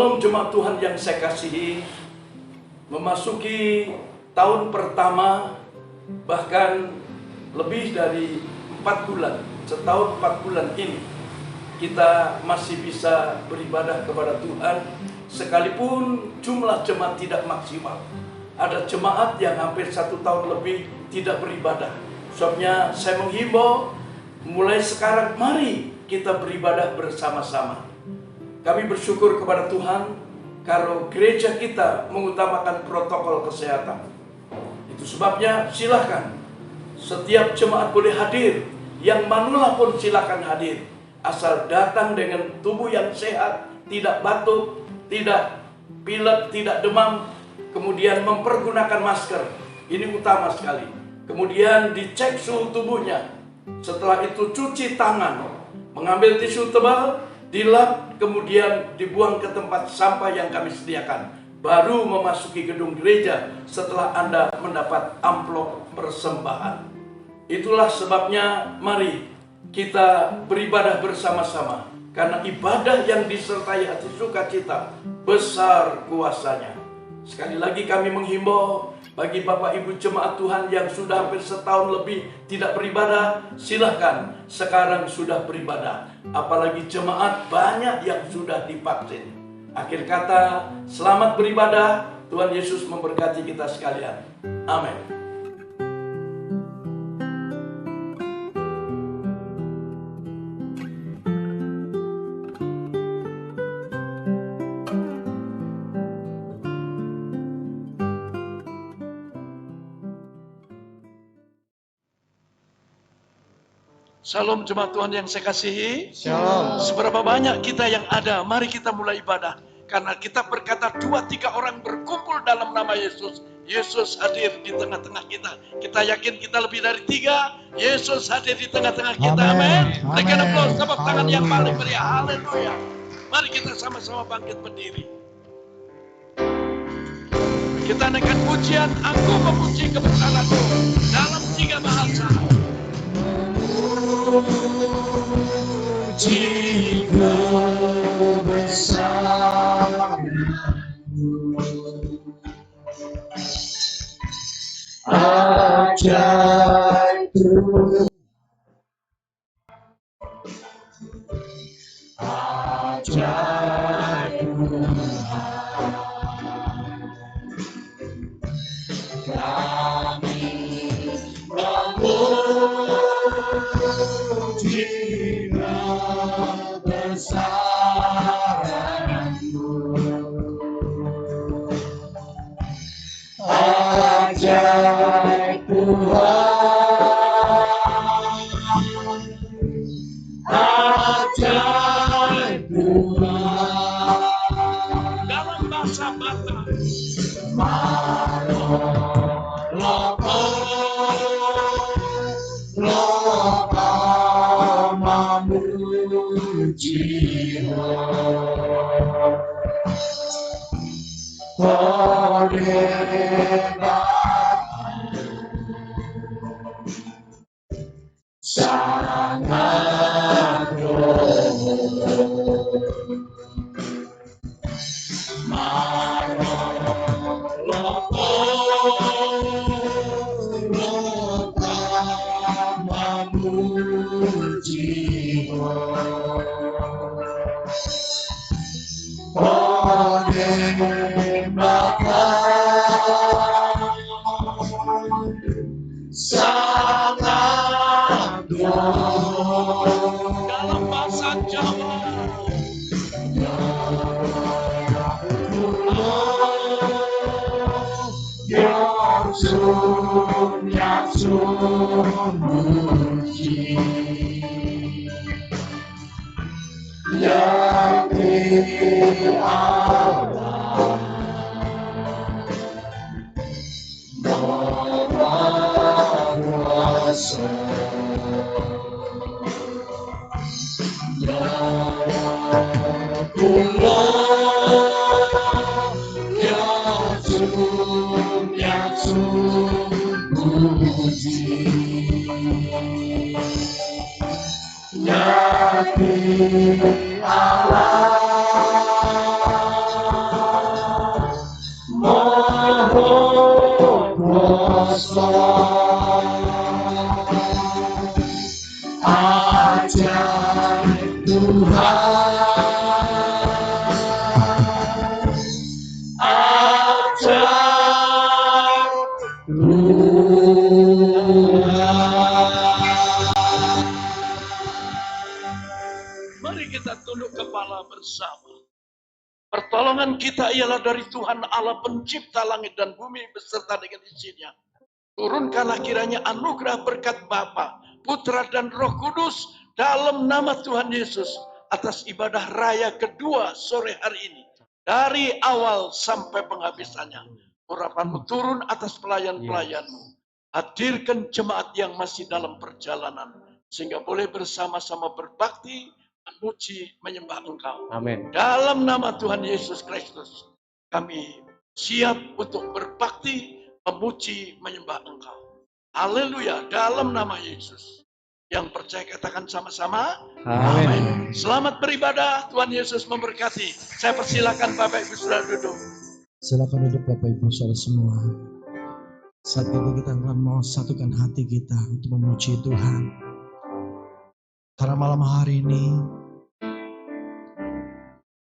Salam jemaat Tuhan yang saya kasihi, memasuki tahun pertama, bahkan lebih dari 4 bulan, setahun 4 bulan ini, kita masih bisa beribadah kepada Tuhan, sekalipun jumlah jemaat tidak maksimal. Ada jemaat yang hampir 1 tahun lebih tidak beribadah. Sebabnya saya menghimbau, mulai sekarang mari kita beribadah bersama-sama. Kami bersyukur kepada Tuhan kalau gereja kita mengutamakan protokol kesehatan. Itu sebabnya silahkan setiap jemaat boleh hadir, yang manula pun silakan hadir, asal datang dengan tubuh yang sehat, tidak batuk, tidak pilek, tidak demam, kemudian mempergunakan masker. Ini utama sekali. Kemudian dicek suhu tubuhnya. Setelah itu cuci tangan, mengambil tisu tebal, dilap, kemudian dibuang ke tempat sampah yang kami sediakan. Baru memasuki gedung gereja setelah Anda mendapat amplop persembahan. Itulah sebabnya mari kita beribadah bersama-sama. Karena ibadah yang disertai hati sukacita besar kuasanya. Sekali lagi kami menghimbau bagi Bapak Ibu jemaat Tuhan yang sudah hampir setahun lebih tidak beribadah, silahkan sekarang sudah beribadah. Apalagi jemaat banyak yang sudah divaksin. Akhir kata, selamat beribadah. Tuhan Yesus memberkati kita sekalian. Amin. Salam jemaat Tuhan yang saya kasihi. Shalom. Seberapa banyak kita yang ada, mari kita mulai ibadah. Karena kita berkata 2-3 orang berkumpul dalam nama Yesus, Yesus hadir di tengah-tengah kita. Kita yakin kita lebih dari 3, Yesus hadir di tengah-tengah kita. Amin. Berikan aplaus, tepuk tangan yang paling meriah. Haleluya. Mari kita sama-sama bangkit berdiri. Kita naikkan pujian, aku memuji kebesaran-Mu dalam 3 bahasa. Puji kebesaran-Mu, ajaib Tuhan, ajaib Tuhan, kami memuji kebesaran-Mu, ajaib Tuhan, ajaib Tuhan, Dalam bahasa Batak, sangat dalam bahasa Jawa, Ajaib Tuhan, ajaib Tuhan. Mari kita tunduk kepala bersama. Pertolongan kita ialah dari Tuhan Allah pencipta langit dan bumi beserta dengan isinya. Turunkanlah kiranya anugerah berkat Bapa, Putra dan Roh Kudus dalam nama Tuhan Yesus atas ibadah raya kedua sore hari ini. Dari awal sampai penghabisannya. Urapanmu turun atas pelayan-pelayanmu. Hadirkan jemaat yang masih dalam perjalanan. Sehingga boleh bersama-sama berbakti, memuji, menyembah Engkau. Amin. Dalam nama Tuhan Yesus Kristus, kami siap untuk berbakti, memuji, menyembah Engkau. Haleluya, dalam nama Yesus. Yang percaya katakan sama-sama. Amin. Selamat beribadah, Tuhan Yesus memberkati. Saya persilakan Bapak Ibu Saudara duduk. Silakan duduk Bapak Ibu Saudara semua. Saat ini kita akan mau satukan hati kita untuk memuji Tuhan. Karena malam hari ini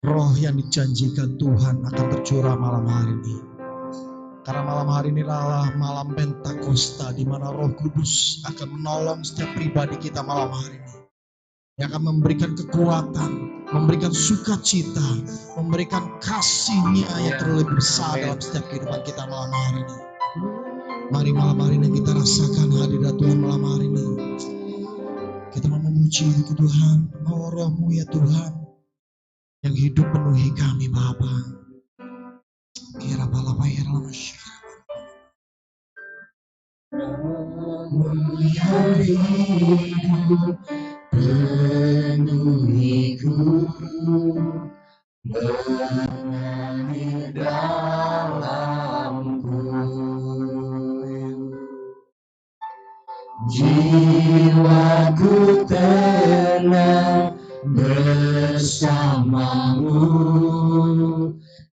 roh yang dijanjikan Tuhan akan tercurah malam hari ini. Karena malam hari ini adalah malam Pentakosta di mana Roh Kudus akan menolong setiap pribadi kita malam hari ini. Yang akan memberikan kekuatan, memberikan sukacita, memberikan kasih-Nya yang terlebih besar dalam setiap kehidupan kita malam hari ini. Mari malam hari ini kita rasakan hadirat Tuhan malam hari ini. Kita mau memuji Tuhan, mau Roh-Mu ya Tuhan, yang hidup penuhi kami Bapa. Kira balapa ya dalam Roh-Mu yang hidup penuhiku, mengalir dalamku. Jiwaku tenang bersamamu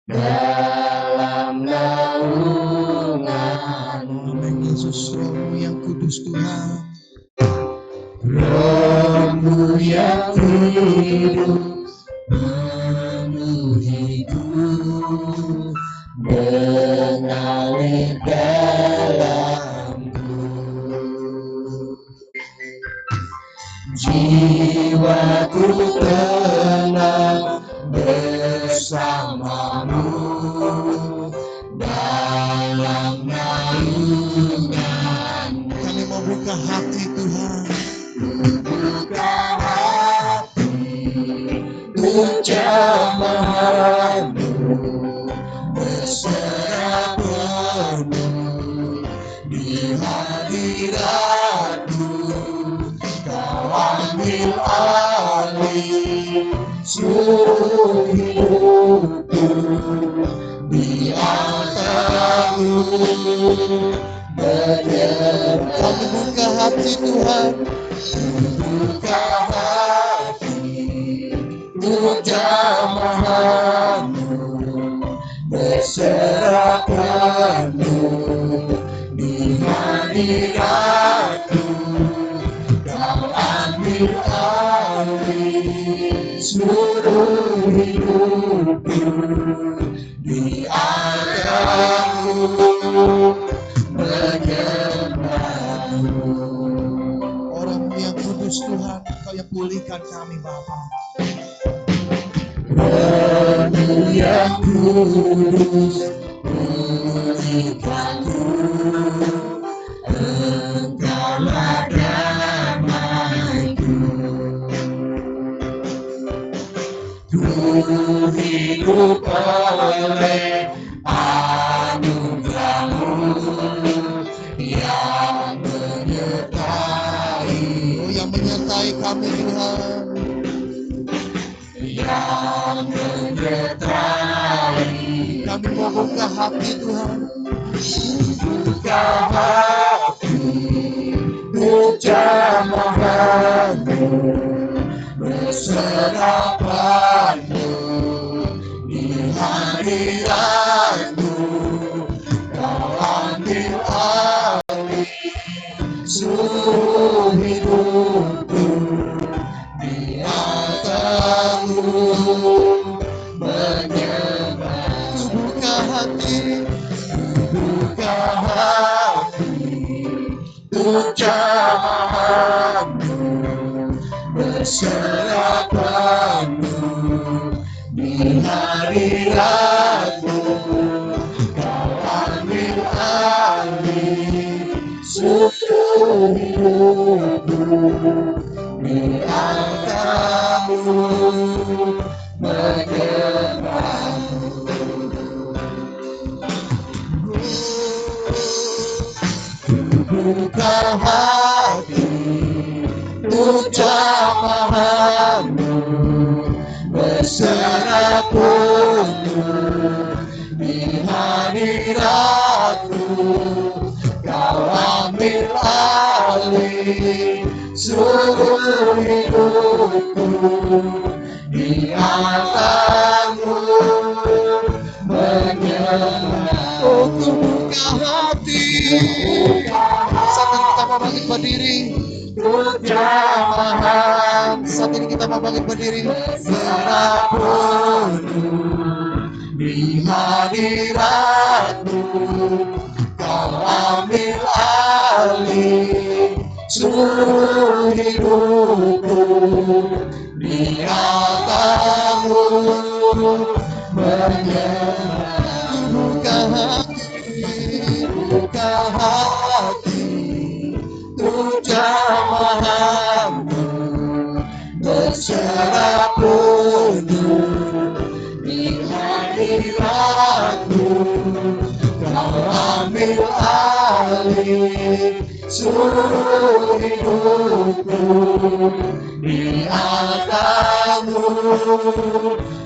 dalam naunganmu. Amin Yesus, Roh-Mu yang kudus Tuhan. Roh-Mu yang hidup penuhiku, mengalir dalamku. Jiwaku tenang bersamamu dalam naunganmu. Kami mau buka hati Tuhan. Buka hati untuk jamahanmu, berserah penuh di hadiratmu. Kau ambil alih seluruh hidupku, di altarmu menyerah. Kami buka hati Tuhan. Buka hati untuk jamahanmu, berserah penuh di hadiratmu. Kau ambil alih seluruh hidupku, di altarmu menyembahmu. Orang-Mu yang kudus Tuhan, Kau yang pulihkan kami Bapa. Roh-Mu yang kudus pulihkanku, Engkaulah damaiku. Ku hidup oleh anugerah-Mu yang menyertai, Yang menyertai kami Tuhan. yang menyertai. Kami mau buka hati Tuhan. Buka hati untuk jamahanmu, berserah penuh di hadiratmu. Kau ambil seluruh hidupku di atasmu menyembah. Ku buka hati, Buka hati untuk jamahanmu, berserah penuh di hadiratmu. Kau ambil alih seluruh hidupku di atasmu menyembahmu. Buka hati untuk jamahanmu, berserah penuh di hadiratmu. Kau ambil alih seluruh hidupku di atasmu menyembah. oh ku buka hati. Saat ini kita mau bangkit berdiri. Jamahan Saat ini kita mau bangkit berdiri. berserah penuh di hadiratmu. Kau ambil alih seluruh hidupku di atasmu menyembah. Buka hati, Buka hati untuk jamahanmu, berserah penuh di hadiratmu. Kau ambil alih seluruh hidupku di atasmu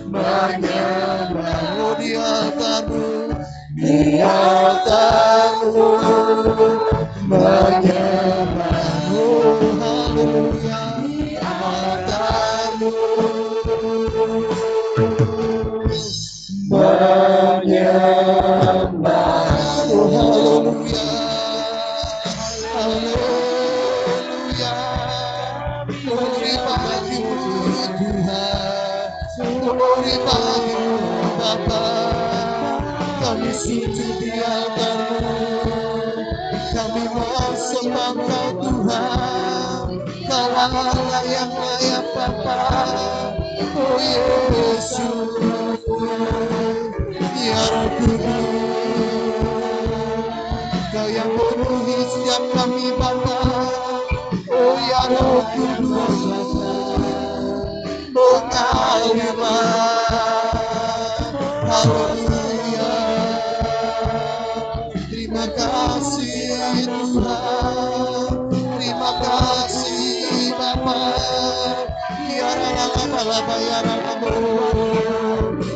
menyembah. oh di atasmu. Di atasmu menyembah. Oh haleluya. Di atasmu menyembah. Oh haleluya. Haleluya. Glory bagimu Tuhan. Glory bagimu Bapa. Kami sujud di altarmu. Kami mau sembah Kau Tuhan. Kau Allah yang layak Bapa. Oh Yesus. Ya Roh Kudus. Kau yang memenuhi setiap kami Bapa. Oh ya Roh Kudus. Mengalirlah. Haleluya. Terima kasih Tuhan. Terima kasih Bapa. Ya Rala ya Rala.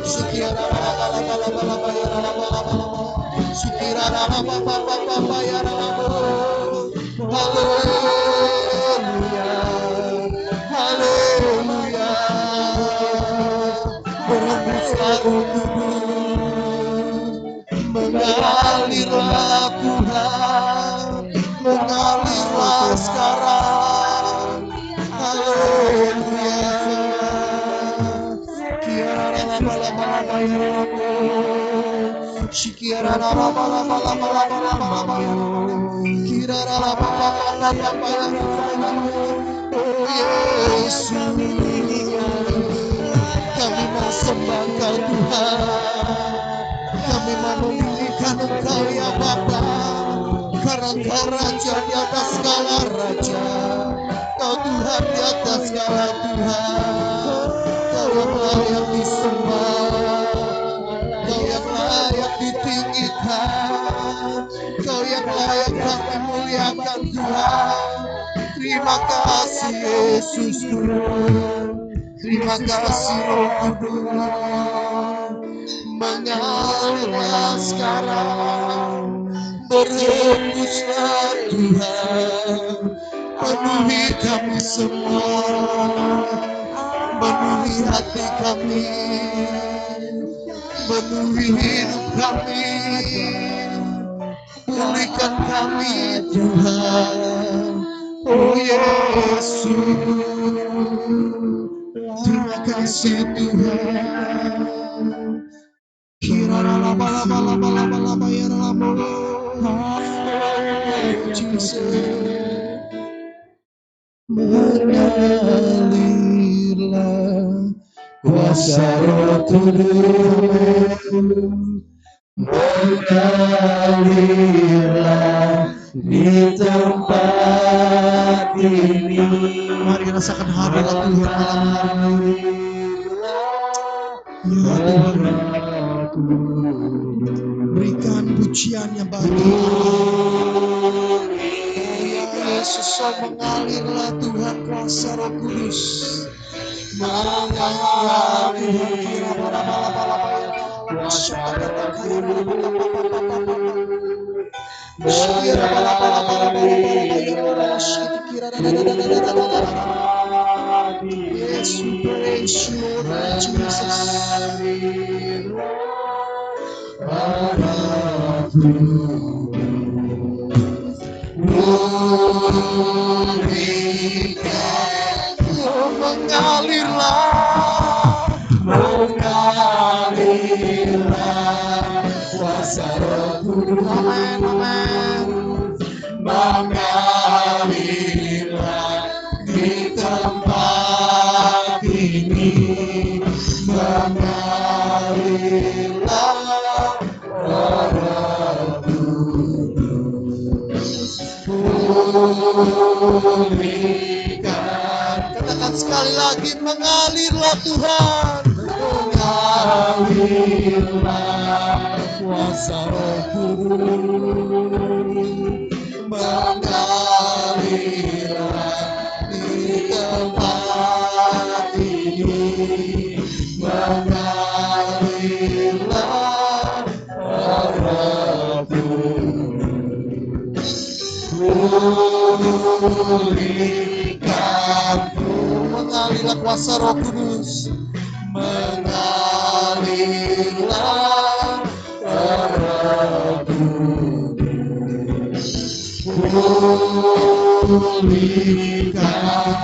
Syukira Rala ya Rala. Syukira Rala Bapa ya Rala. Haleluya. Haleluya. Berhembuslah Roh Kudus. Mengalirlah Tuhan. Mengalirlah sekarang. Haleluya. Kiara lama-lama ya. Shikiara lama-lama. Kira lama-lama ya. Oh Yesus. Kami mau sembah Kau Tuhan. Kami mau meninggikan Engkau ya Bapa. Karena Kau Raja di atas segala raja. Kau Tuhan di atas segala Tuhan. Kau yang layak disembah. Kau yang layak ditinggikan. Kau yang layak kami muliakan Tuhan. Terima kasih Yesusku. Terima kasih Roh Kudus. Mengalirlah sekarang. Berhembuslah Tuhan. Penuhi kami semua. Penuhi hati kami. Penuhi hidup kami. Pulihkan kami Tuhan. Oh Yesus, terima kasih Tuhan. Kiraralabalabalabalabalabalaba ya Ramo. Jesus. Mengalirlah kuasa Roh Kudus, mengalirlah di tempat ini. Mari rasakan hadirat Tuhan malam hari. Ya Tuhan, berikan pujian yang bagi Allah. Ya Yesus, mengalirlah Tuhan kuasa Roh Kudus. Mengalirlah Tuhan, kira Yes, we praise you, Lord Jesus. Mengalirlah kuasa Roh Kudus. Amin, amin. Mengalirlah di tempat ini. Mengalirlah Roh Kudus. Pulihkan. Katakan sekali lagi, mengalirlah Tuhan. Mengalirlah kuasa Roh Kudus. Mengalirlah di tempat ini. Mengalirlah Roh Kudus. Pulihkan. Mengalirlah kuasa Roh Kudus. Mengalirlah Roh Kudus. Pulihkan.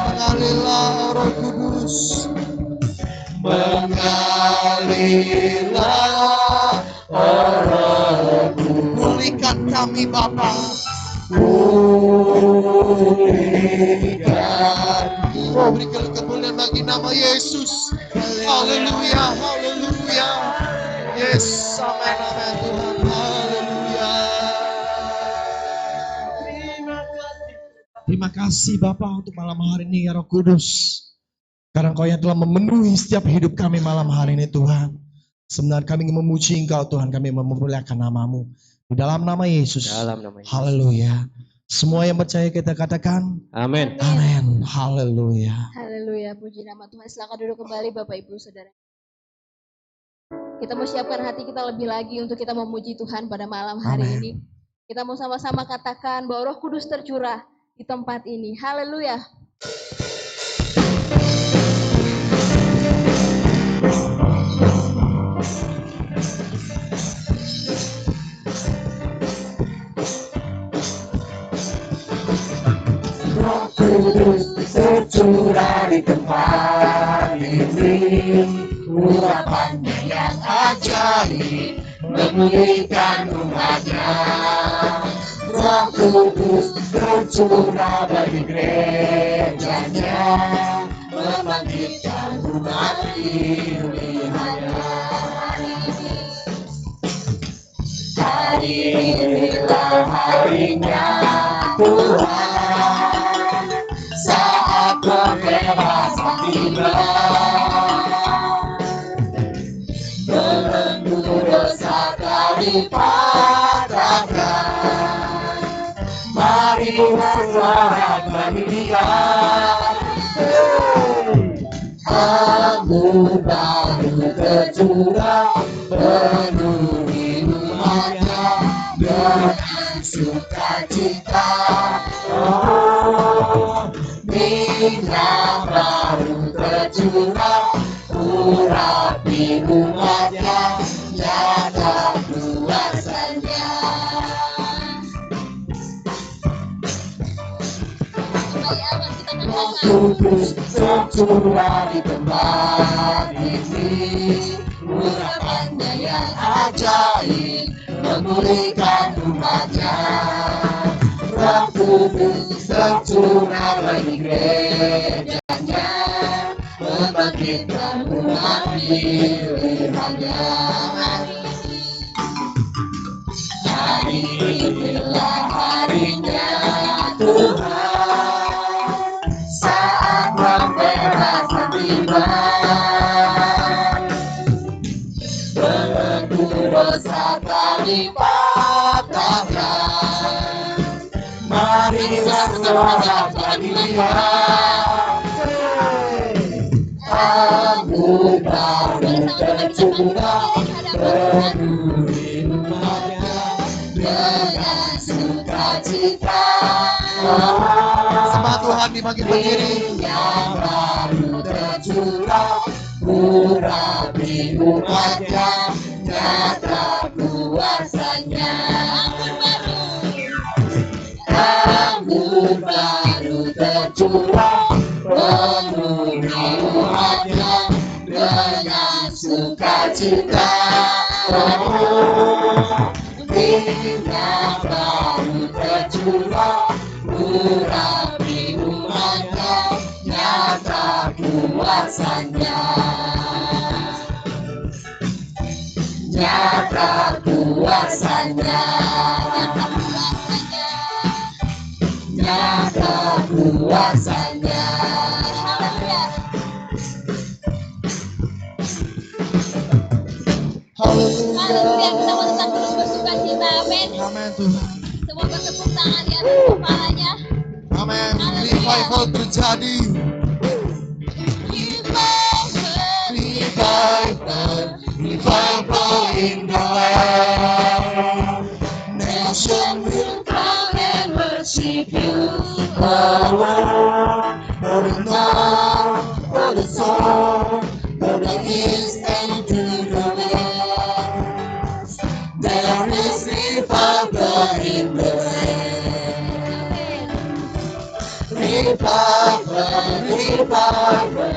Mengalirlah Roh Kudus. Mengalirlah Roh Kudus. Pulihkan kami Bapa. Pulihkan. Oh, berikan kemuliaan bagi nama Yesus. Haleluya, haleluya. Yes, amin, amin Tuhan. Haleluya. Terima kasih Bapa untuk malam hari ini ya Roh Kudus. Karena Engkau yang telah memenuhi setiap hidup kami malam hari ini Tuhan. Sebenarnya kami ingin memuji Engkau Tuhan, kami memuliakan nama-Mu. Di dalam nama Yesus. Haleluya. Semua yang percaya kita katakan Amin. amin. Haleluya. Haleluya, puji nama Tuhan. Silakan duduk kembali Bapak Ibu Saudara. Kita mau siapkan hati kita lebih lagi untuk kita memuji Tuhan pada malam hari Amin. ini. Kita mau sama-sama katakan bahwa Roh Kudus tercurah di tempat ini. Haleluya. Roh Kudus tercurah di tempat ini, urapannya yang ajaib memulihkan umatnya. Roh Kudus tercurah bagi gerejanya, membangkitkan umat pilihannya. Hari inilah harinya Tuhan, saat pembebasan tiba. Belenggu dosa telah dipatahkan, mari bersorak bagi Dia. Anugerah tercurah penuhi umatnya dengan sukacita. Oh, bintang baru tercurah, urapi umatnya, nyata kuasanya. Hari amat kita Roh katakan. Kudus tercurah di tempat ini, urapannya yang ajaib memulihkan umatnya. Roh Kudus tercurah bagi gerejanya, membangkitkan umat pilihannya. Hari inilah harinya Tuhan, saat pembalasan tiba. Belenggu dosa telah dipatahkan, marilah sorak panggilan. Anugerah tercurah peduli umatnya dengan sukacita. Sembah Tuhan dibagi berdiri. Yang baru tercurah, urapi umatnya, nyata kuasanya. Anggur baru tercurah, penuhi umatnya dengan sukacita. Minyak baru tercurah, urapi umatnya, nyata kuasanya. Nyata kuasanya. Nyata kuasanya. Haleluya, kita mau tetap terus bersuka cita, amin. Amin Tuhan. Semua bertepuk tangan di atas kepalanya. Amin. Revival terjadi. Revival in the land. Nation will come and worship you. The Lord, for the north, for the south, for the east and to the west. There is revival in the land. Revival, revival,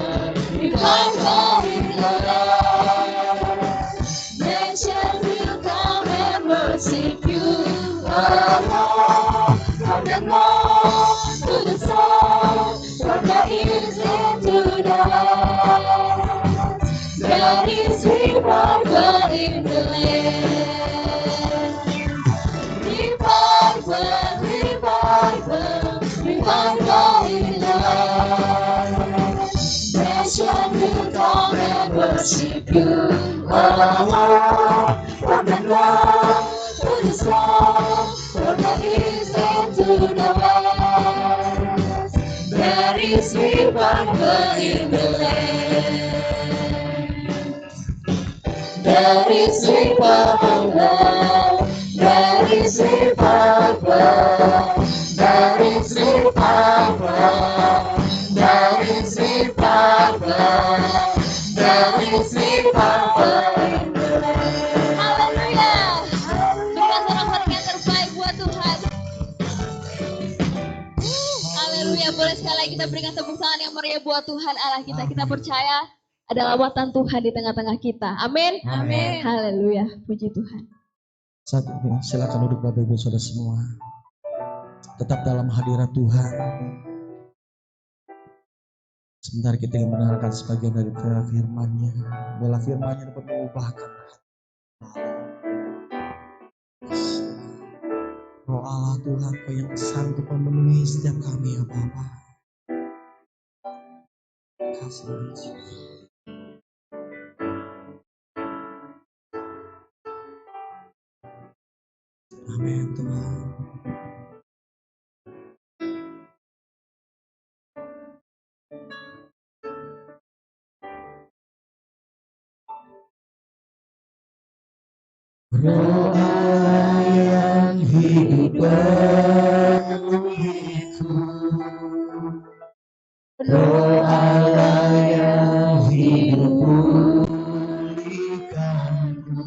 revival in the land. Nation will come and worship you. The Lord, from the north to the south, from the east and to the west. There is revival in the land. Revival, revival, revival in the land. Nation will come and worship you. The Lord, from the north to the south, from the east and to the west. There is revival in the land. There is revival. There is revival. There is revival. There is revival. There is revival in the land. Haleluya. Berikan sorak-sorak yang terbaik buat Tuhan. Haleluya. Boleh sekali lagi kita berikan tepuk tangan yang meriah buat Tuhan Allah kita. Kita percaya ada lawatan Tuhan di tengah-tengah kita. Amin. Amin. Haleluya. Puji Tuhan. Saat ini silakan duduk Bapak Ibu Saudara semua. Tetap dalam hadirat Tuhan. Sebentar kita ingin mendengarkan sebagian dari firman-Nya. Bila firman-Nya dapat mengubahkan Roh Allah Tuhan, Kau yang sanggup memenuhi setiap kami ya Bapa. Kasih Yesus. Amin Tuhan. Roh Allah yang hidup penuhiku. Roh Allah yang hidup pulihkanku.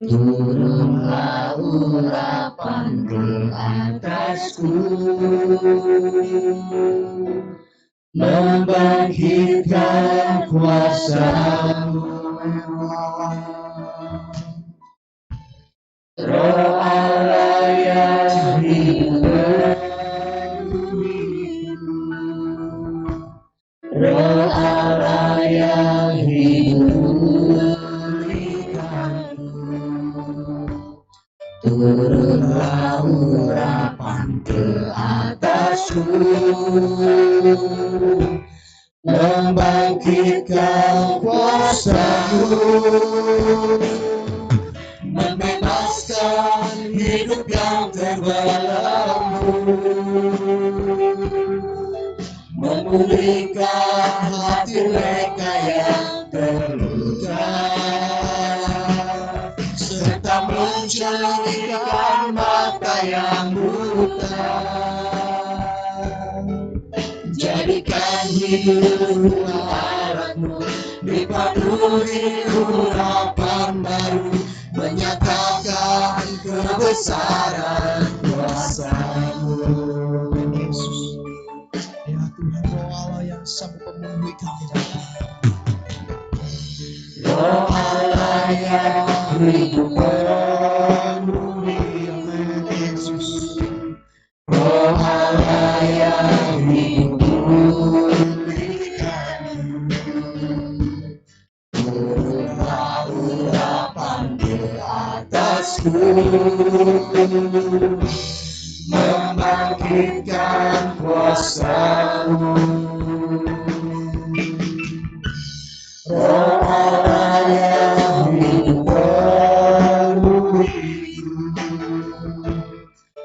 turunlah urapan ke atasku, membangkitkan kuasa-Mu. Roh Allah yang hidup, Roh Allah yang hidup, turunlah urapan ke atasku, membangkitkan kuasa-Mu, membebaskan hidup yang terbelenggu, memulihkan hati mereka yang terluka, serta mencerahkan mata yang buta. Jadikan hidup harap-Mu dipenuhi urapan baru, menyatakan kebesaran kuasa-Mu. Yesus, ya Tuhan, Roh Allah yang sanggup memenuhi kami. Roh Allah yang hidup penuhi, amin Yesus. Roh Allah yang hidup pulihkan, turunlah urapan ke atasku, membangkitkan kuasa-Mu. Roh Allah yang hidup penuhi,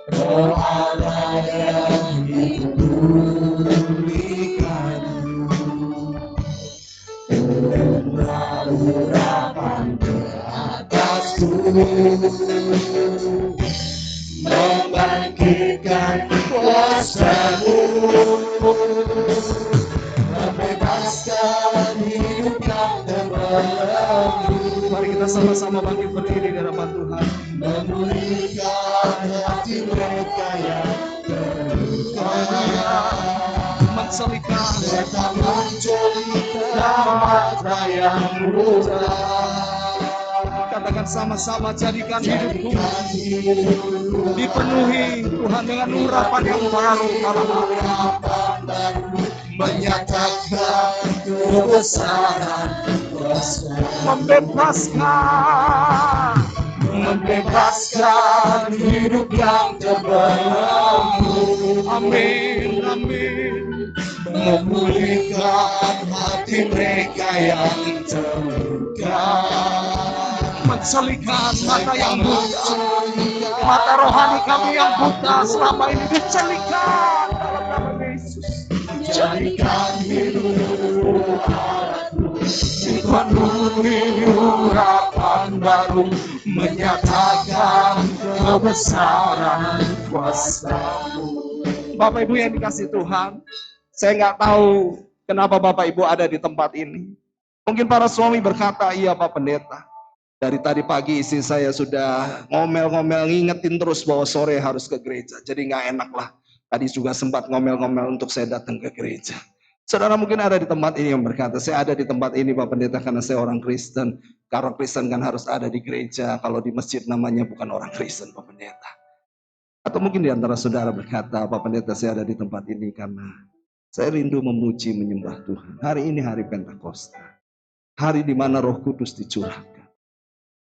Roh Allah yang hidup pulihkan, turunlah urapan ke atasku, membangkitkan kuasa-Mu, membebaskan hidup yang terbelenggu. Mari kita sama-sama bangkit berdiri di hadapan Tuhan. Memulihkan hati mereka yang terluka, Menselipkan serta mencerahkan mata yang buta. katakan sama-sama, jadikan hidupku Jadikan hidup dipenuhi Tuhan dengan urapan yang baru. urapan baru, menyatakan kebesaran kuasa-Mu. Membebaskan hidup yang terbelenggu, Amin, amin. memulihkan hati mereka yang terluka, Mencelikan mata yang buta, mata rohani kami yang buta selama ini dicelikan dalam nama Yesus. jadikan hidup harap-Mu dipenuhi urapan baru, menyatakan kebesaran kuasa-Mu. Bapak Ibu yang dikasih Tuhan, saya nggak tahu kenapa Bapak Ibu ada di tempat ini. Mungkin para suami berkata, iya Pak Pendeta, dari tadi pagi istri saya sudah ngomel-ngomel, ngingetin terus bahwa sore harus ke gereja. Jadi nggak enak lah. Tadi juga sempat ngomel-ngomel untuk saya datang ke gereja. Saudara mungkin ada di tempat ini yang berkata, saya ada di tempat ini Pak Pendeta karena saya orang Kristen. Karena Kristen kan harus ada di gereja. Kalau di masjid namanya bukan orang Kristen Pak Pendeta. Atau mungkin di antara saudara berkata, Pak Pendeta saya ada di tempat ini karena saya rindu memuji menyembah Tuhan. Hari ini hari Pentakosta. Hari di mana Roh Kudus dicurahkan.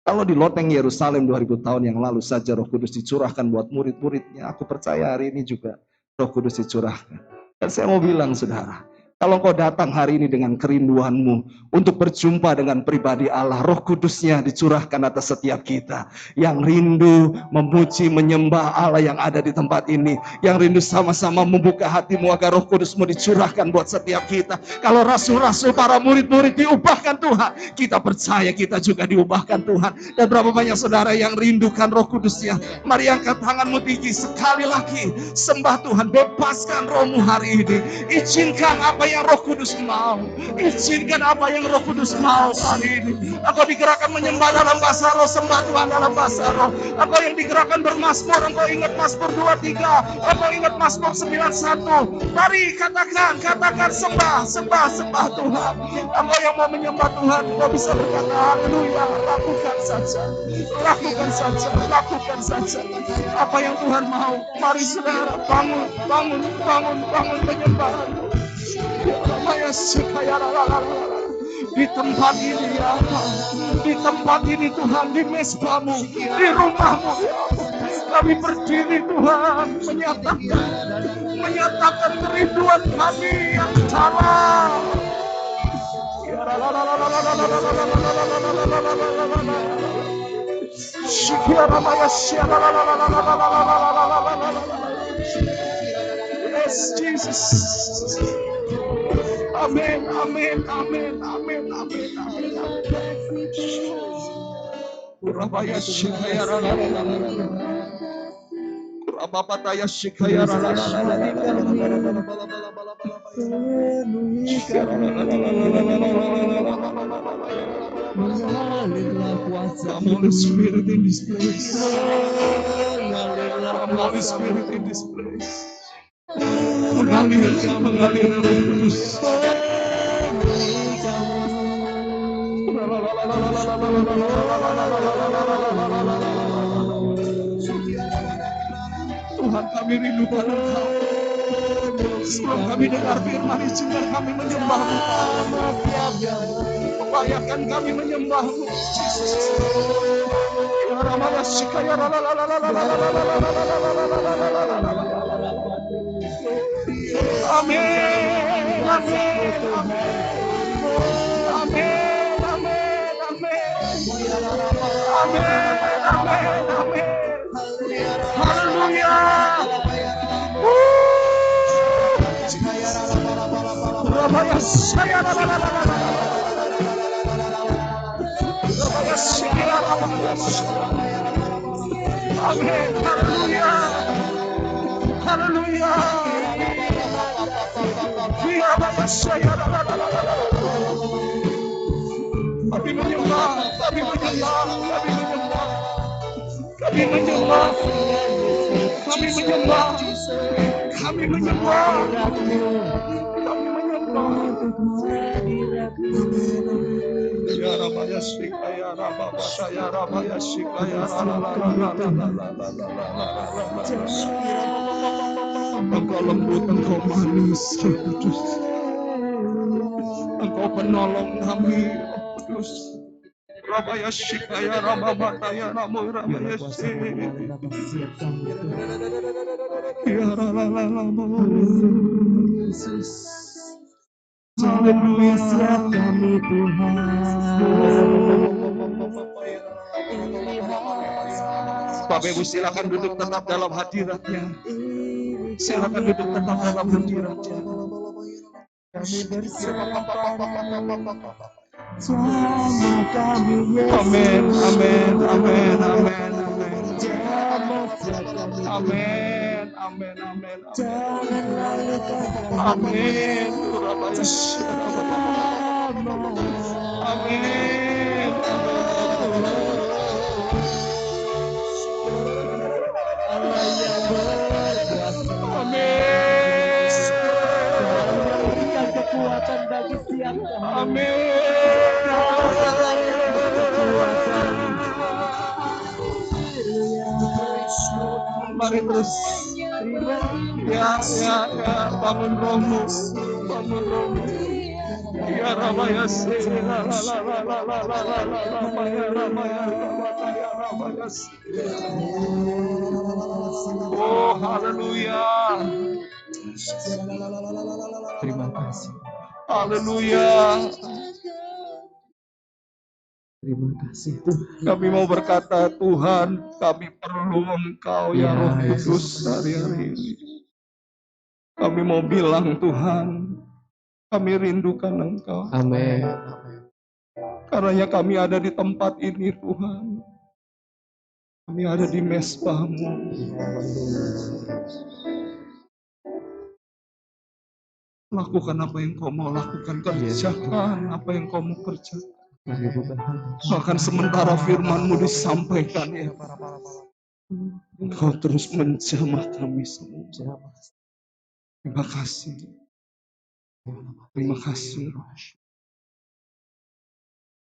Kalau di loteng Yerusalem 2000 tahun yang lalu saja Roh Kudus dicurahkan buat murid-muridnya, aku percaya hari ini juga Roh Kudus dicurahkan. Dan saya mau bilang saudara, kalau kau datang hari ini dengan kerinduanmu untuk berjumpa dengan pribadi Allah, Roh Kudusnya dicurahkan atas setiap kita. Yang rindu memuji, menyembah Allah yang ada di tempat ini. Yang rindu sama-sama membuka hatimu agar Roh Kudusmu dicurahkan buat setiap kita. Kalau rasul-rasul para murid-murid diubahkan Tuhan, kita percaya kita juga diubahkan Tuhan. Dan berapa banyak saudara yang rindukan Roh Kudusnya. Mari angkat tanganmu tinggi sekali lagi. Sembah Tuhan, bebaskan rohmu hari ini. Izinkan apa yang Roh Kudus mau. Izinkan apa yang Roh Kudus mau hari ini. Engkau digerakkan menyembah dalam bahasa roh, sembah Tuhan dalam bahasa roh. Engkau yang digerakkan bermazmur, engkau ingat Mazmur 23, engkau ingat Mazmur 91. Mari katakan sembah Tuhan. Engkau yang mau menyembah Tuhan, engkau bisa berkata haleluya. Lakukan saja. Apa yang Tuhan mau. Mari saudara, bangun menyembah. Di tempat ini ya Allah, di tempat ini Tuhan, di mesbahmu, di rumahmu ya Allah, kami berdiri Tuhan, menyatakan kerinduan kami yang dalam. Yes, Jesus. Amin. Urabaya shikaya Urabapataya shikaya Holy Spirit in this place. Holy Spirit in this place. Mengalir terus. Tuhan, kami rindukan Engkau. Sebelum kami dengar firman, izinkan kami menyembah-Mu. Upayakan kami menyembah-Mu. Amin. Haleluya. Amin. Haleluya. Kami menyembah. Ya Rabaya Shikaya Rababa Saya Rabaya Shikaya Engkau lembut, Engkau manis, Roh Kudus. Engkau penolong kami, Roh Kudus. Rabaya Shikaya Rababa Saya Rabaya Shikaya Yesus. Haleluya, siap kami Tuhan. Bapak Ibu silakan duduk tetap dalam hadirat-Nya. Silakan duduk tetap dalam hadirat-Nya. Kami berserah sama kami Yesus. Amin. Amin. Kekuatan bagi setiap kami. Mari terus ya bangun rohmu. Ya Rabaya Oh haleluya. Terima kasih. Haleluya. Terima kasih Tuhan. Kami mau berkata Tuhan, kami perlu Engkau ya Roh Kudus hari-hari ini. Kami mau bilang Tuhan, kami rindukan Engkau. Amin. Karena kami ada di tempat ini Tuhan. Kami ada di mesbah-Mu. Lakukan apa yang kau mau lakukan, kerjakan apa yang kau mau kerjakan. Bahkan sementara firman-Mu disampaikan, ya, Engkau terus menjamah kami semua. Terima kasih. Terima kasih.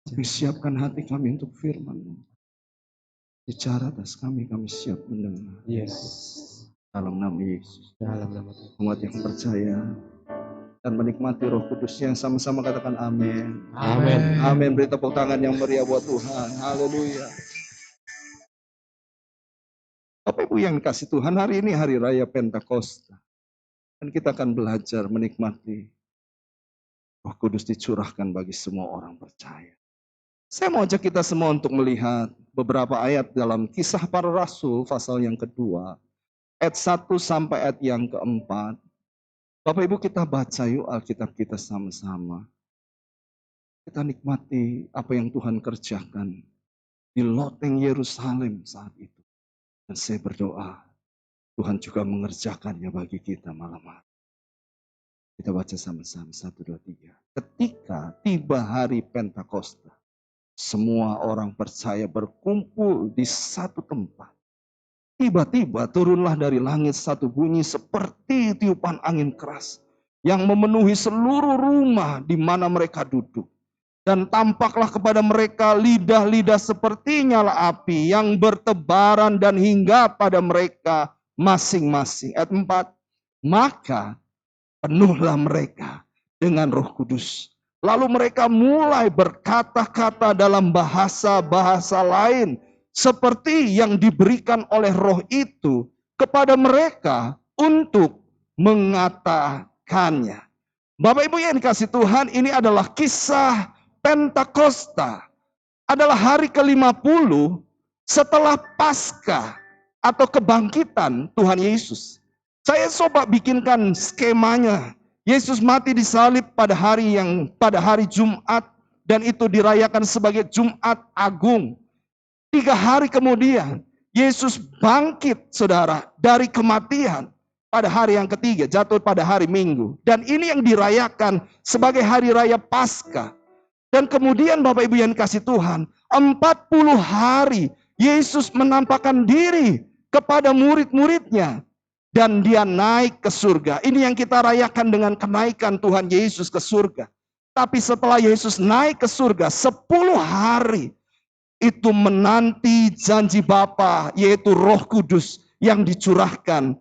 Kami siapkan hati kami untuk firman-Mu. Bicara atas kami siap mendengar. Dalam nama Yesus. Umat yang percaya dan menikmati Roh Kudus-Nya sama-sama katakan amin. Amin. Beri tepuk tangan yang meriah buat Tuhan. Haleluya. Bapak Ibu yang dikasih Tuhan, hari ini hari raya Pentakosta. Dan kita akan belajar menikmati Roh Kudus dicurahkan bagi semua orang percaya. Saya mau ajak kita semua untuk melihat beberapa ayat dalam Kisah Para Rasul pasal yang kedua, ayat 1 sampai ayat yang keempat. Bapak Ibu, kita baca yuk Alkitab kita sama-sama. Kita nikmati apa yang Tuhan kerjakan di loteng Yerusalem saat itu. Dan saya berdoa, Tuhan juga mengerjakannya bagi kita malam hari. Kita baca sama-sama, 1, 2, 3. Ketika tiba hari Pentakosta, semua orang percaya berkumpul di satu tempat. Tiba-tiba turunlah dari langit satu bunyi seperti tiupan angin keras yang memenuhi seluruh rumah di mana mereka duduk. Dan tampaklah kepada mereka lidah-lidah seperti nyala api yang bertebaran dan hinggap pada mereka masing-masing. Ayat 4. Maka penuhlah mereka dengan Roh Kudus. Lalu mereka mulai berkata-kata dalam bahasa-bahasa lain seperti yang diberikan oleh Roh itu kepada mereka untuk mengatakannya. Bapak Ibu yang dikasih Tuhan, ini adalah kisah Pentakosta. Adalah hari ke-50 setelah Paskah atau kebangkitan Tuhan Yesus. Saya coba bikinkan skemanya. Yesus mati disalib pada hari Jumat, dan itu dirayakan sebagai Jumat Agung. 3 hari kemudian, Yesus bangkit, saudara, dari kematian pada hari yang ketiga, jatuh pada hari Minggu. Dan ini yang dirayakan sebagai hari raya Paskah. Dan kemudian Bapak Ibu yang dikasih Tuhan, 40 hari Yesus menampakkan diri kepada murid-muridnya. Dan dia naik ke surga. Ini yang kita rayakan dengan kenaikan Tuhan Yesus ke surga. Tapi setelah Yesus naik ke surga, 10 hari, itu menanti janji Bapa, yaitu Roh Kudus yang dicurahkan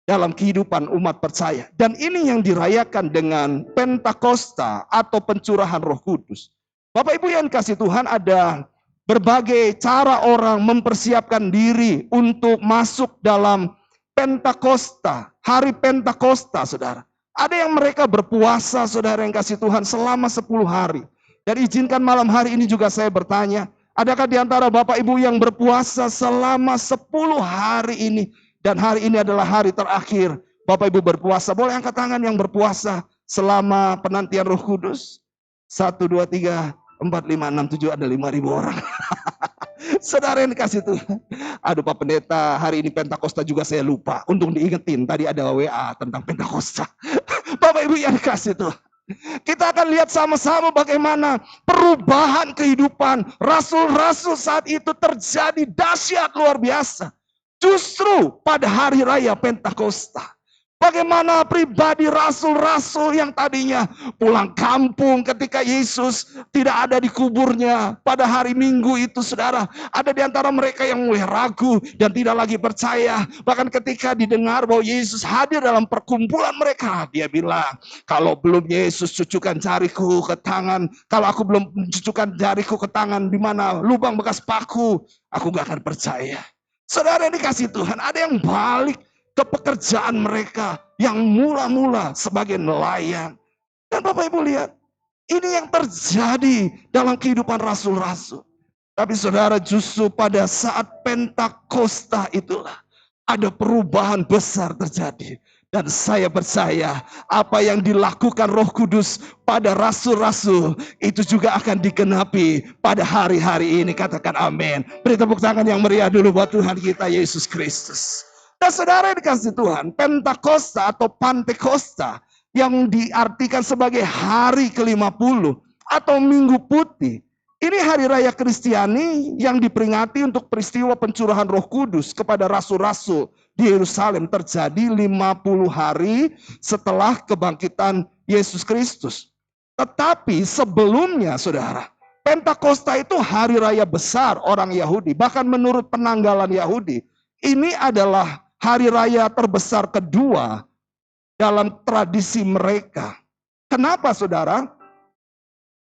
dalam kehidupan umat percaya. Dan ini yang dirayakan dengan Pentakosta atau pencurahan Roh Kudus. Bapak Ibu yang kasih Tuhan, ada berbagai cara orang mempersiapkan diri untuk masuk dalam Pentakosta, hari Pentakosta, saudara. Ada yang mereka berpuasa, saudara yang kasih Tuhan, selama 10 hari. Dan izinkan malam hari ini juga saya bertanya, adakah di antara Bapak Ibu yang berpuasa selama 10 hari ini? Dan hari ini adalah hari terakhir Bapak Ibu berpuasa. Boleh angkat tangan yang berpuasa selama penantian Roh Kudus? 1, 2, 3, 4, 5, 6, 7, ada 5.000 orang. Saudara yang dikasih Tuhan. Aduh Pak Pendeta, hari ini Pentakosta juga saya lupa. Untung diingetin, tadi ada WA tentang Pentakosta. Bapak Ibu yang dikasih Tuhan. Kita akan lihat sama-sama bagaimana perubahan kehidupan rasul-rasul saat itu terjadi dahsyat luar biasa. Justru pada hari raya Pentakosta. Bagaimana pribadi rasul-rasul yang tadinya pulang kampung ketika Yesus tidak ada di kuburnya pada hari Minggu itu, saudara. Ada di antara mereka yang mulai ragu dan tidak lagi percaya. Bahkan ketika didengar bahwa Yesus hadir dalam perkumpulan mereka, dia bilang, kalau belum Yesus cucukkan jariku ke tangan, kalau aku belum mencucukkan jariku ke tangan di mana lubang bekas paku, aku gak akan percaya. Saudara yang dikasih Tuhan, ada yang balik ke pekerjaan mereka yang mula-mula sebagai nelayan. Dan Bapak Ibu lihat, ini yang terjadi dalam kehidupan rasul-rasul. Tapi saudara, justru pada saat Pentakosta itulah ada perubahan besar terjadi. Dan saya percaya apa yang dilakukan Roh Kudus pada rasul-rasul itu juga akan digenapi pada hari-hari ini. Katakan amin. Beri tepuk tangan yang meriah dulu buat Tuhan kita Yesus Kristus. Dan saudara yang dikasih Tuhan, Pentakosta atau Pantekosta yang diartikan sebagai hari ke-50 atau Minggu Putih. Ini hari raya Kristiani yang diperingati untuk peristiwa pencurahan Roh Kudus kepada rasul-rasul di Yerusalem terjadi 50 hari setelah kebangkitan Yesus Kristus. Tetapi sebelumnya, saudara, Pentakosta itu hari raya besar orang Yahudi. Bahkan menurut penanggalan Yahudi, ini adalah hari raya terbesar kedua dalam tradisi mereka. Kenapa, saudara?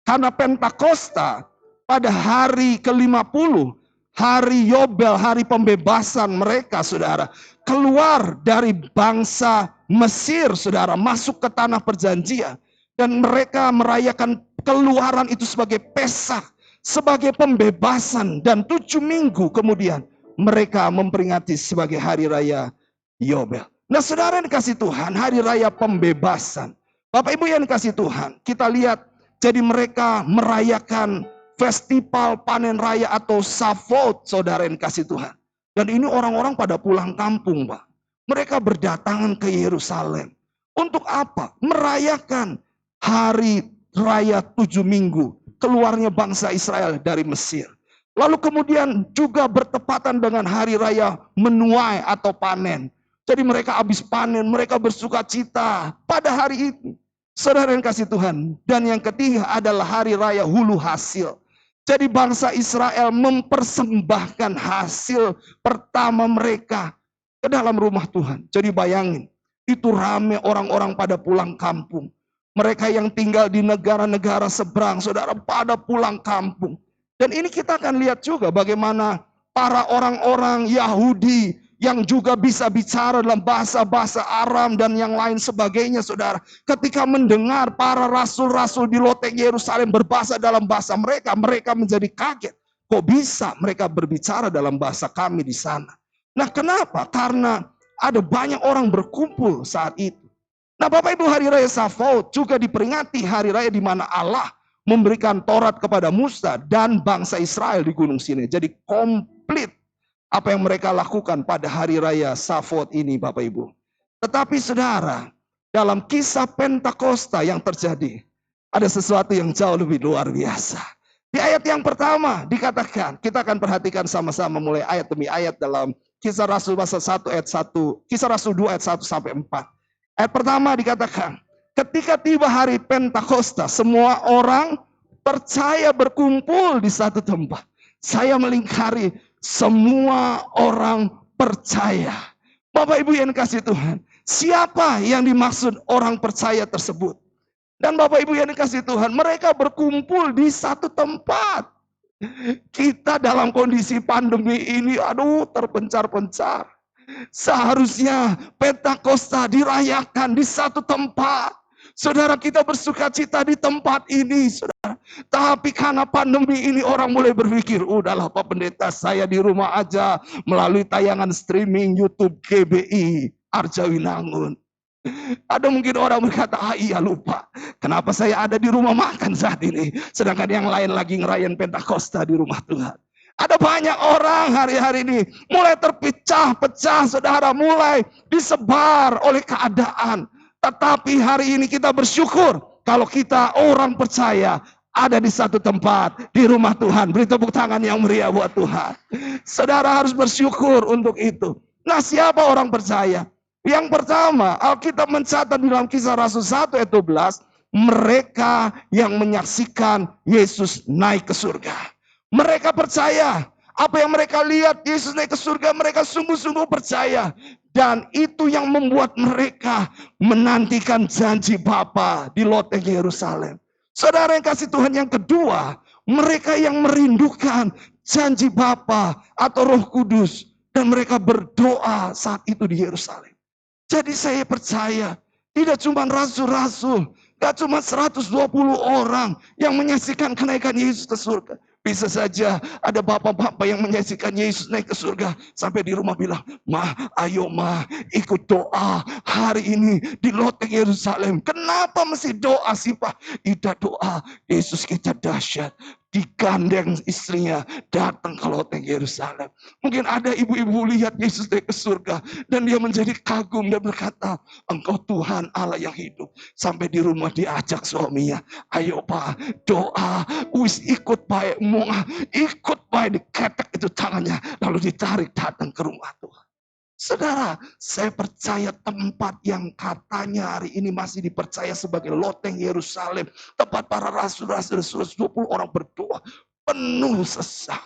Karena Pentakosta pada hari ke-50, hari Yobel, hari pembebasan mereka, saudara, keluar dari bangsa Mesir, saudara, masuk ke tanah perjanjian. Dan mereka merayakan keluaran itu sebagai Pesach, sebagai pembebasan. Dan 7 minggu kemudian mereka memperingati sebagai hari raya Yobel. Nah, saudara yang dikasih Tuhan, hari raya pembebasan. Bapak Ibu yang dikasih Tuhan, kita lihat jadi mereka merayakan festival panen raya atau Shavuot, saudara yang dikasih Tuhan. Dan ini orang-orang pada pulang kampung, Pak. Mereka berdatangan ke Yerusalem. Untuk apa? Merayakan hari raya 7 minggu keluarnya bangsa Israel dari Mesir. Lalu kemudian juga bertepatan dengan hari raya menuai atau panen. Jadi mereka habis panen, mereka bersuka cita pada hari itu. Saudara yang kasih Tuhan. Dan yang ketiga adalah hari raya hulu hasil. Jadi bangsa Israel mempersembahkan hasil pertama mereka ke dalam rumah Tuhan. Jadi bayangin, itu rame orang-orang pada pulang kampung. Mereka yang tinggal di negara-negara seberang, saudara, pada pulang kampung. Dan ini kita akan lihat juga bagaimana para orang-orang Yahudi yang juga bisa bicara dalam bahasa-bahasa Aram dan yang lain sebagainya, saudara. Ketika mendengar para rasul-rasul di loteng Yerusalem berbahasa dalam bahasa mereka, mereka menjadi kaget. Kok bisa mereka berbicara dalam bahasa kami di sana? Nah, kenapa? Karena ada banyak orang berkumpul saat itu. Nah, Bapak Ibu, hari raya Shavuot juga diperingati hari raya di mana Allah memberikan Taurat kepada Musa dan bangsa Israel di Gunung Sinai. Jadi komplit apa yang mereka lakukan pada hari raya Shavuot ini, Bapak Ibu. Tetapi saudara, dalam kisah Pentakosta yang terjadi, ada sesuatu yang jauh lebih luar biasa. Di ayat yang pertama dikatakan, kita akan perhatikan sama-sama mulai ayat demi ayat dalam Kisah Rasul pasal 1 ayat 1, Kisah Rasul 2 ayat 1 sampai 4. Ayat pertama dikatakan, ketika tiba hari Pentakosta, semua orang percaya berkumpul di satu tempat. Saya melingkari semua orang percaya. Bapak Ibu yang dikasih Tuhan, siapa yang dimaksud orang percaya tersebut? Dan Bapak Ibu yang dikasih Tuhan, mereka berkumpul di satu tempat. Kita dalam kondisi pandemi ini, terpencar-pencar. Seharusnya Pentakosta dirayakan di satu tempat. Saudara, kita bersuka cita di tempat ini, saudara. Tapi karena pandemi ini orang mulai berpikir, udahlah Pak Pendeta, saya di rumah aja melalui tayangan streaming YouTube GBI Arjawinangun. Ada mungkin orang berkata, iya lupa, kenapa saya ada di rumah makan saat ini, sedangkan yang lain lagi ngerayain Pentakosta di rumah Tuhan. Ada banyak orang hari-hari ini mulai terpecah-pecah, saudara, mulai disebar oleh keadaan. Tetapi hari ini kita bersyukur kalau kita orang percaya ada di satu tempat di rumah Tuhan. Beri tepuk tangan yang meriah buat Tuhan. Saudara harus bersyukur untuk itu. Nah, siapa orang percaya? Yang pertama, Alkitab mencatat di dalam Kisah Rasul 1 ayat 12, mereka yang menyaksikan Yesus naik ke surga. Mereka percaya. Apa yang mereka lihat Yesus naik ke surga, mereka sungguh-sungguh percaya. Dan itu yang membuat mereka menantikan janji Bapa di loteng Yerusalem. Saudara yang kasih Tuhan, yang kedua, mereka yang merindukan janji Bapa atau Roh Kudus. Dan mereka berdoa saat itu di Yerusalem. Jadi saya percaya, tidak cuma rasul-rasul, gak cuma 120 orang yang menyaksikan kenaikan Yesus ke surga. Bisa saja ada bapak-bapak yang menyaksikan Yesus naik ke surga. Sampai di rumah bilang, ayo ikut doa hari ini di loteng Yerusalem. Kenapa mesti doa sih Pak? Tidak doa, Yesus kita dahsyat. digandeng istrinya datang ke loteng Yerusalem. Mungkin ada ibu-ibu lihat Yesus naik ke surga dan dia menjadi kagum dan berkata, Engkau Tuhan Allah yang hidup. Sampai di rumah diajak suaminya, ayo Pak, doa, wis ikut baik, ikut baik, diketek itu tangannya, lalu ditarik datang ke rumah Tuhan. Saudara, saya percaya tempat yang katanya hari ini masih dipercaya sebagai loteng Yerusalem, tempat para rasul-rasul 20 orang berdoa, penuh sesak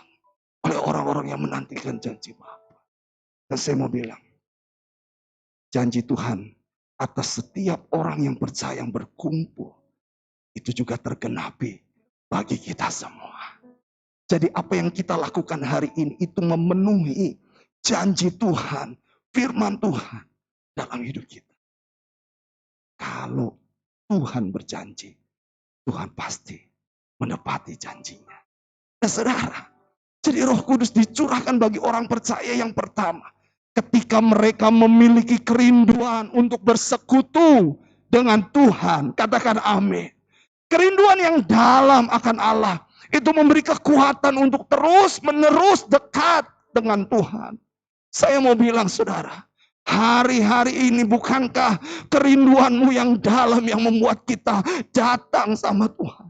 oleh orang-orang yang menantikan janji Bapa. Dan saya mau bilang, janji Tuhan atas setiap orang yang percaya yang berkumpul, itu juga tergenapi bagi kita semua. Jadi apa yang kita lakukan hari ini itu memenuhi janji Tuhan, firman Tuhan dalam hidup kita. Kalau Tuhan berjanji, Tuhan pasti menepati janjinya. Nah saudara, jadi Roh Kudus dicurahkan bagi orang percaya yang pertama. Ketika mereka memiliki kerinduan untuk bersekutu dengan Tuhan. Katakan amin. Kerinduan yang dalam akan Allah. Itu memberi kekuatan untuk terus menerus dekat dengan Tuhan. Saya mau bilang saudara, hari-hari ini bukankah kerinduanmu yang dalam yang membuat kita datang sama Tuhan?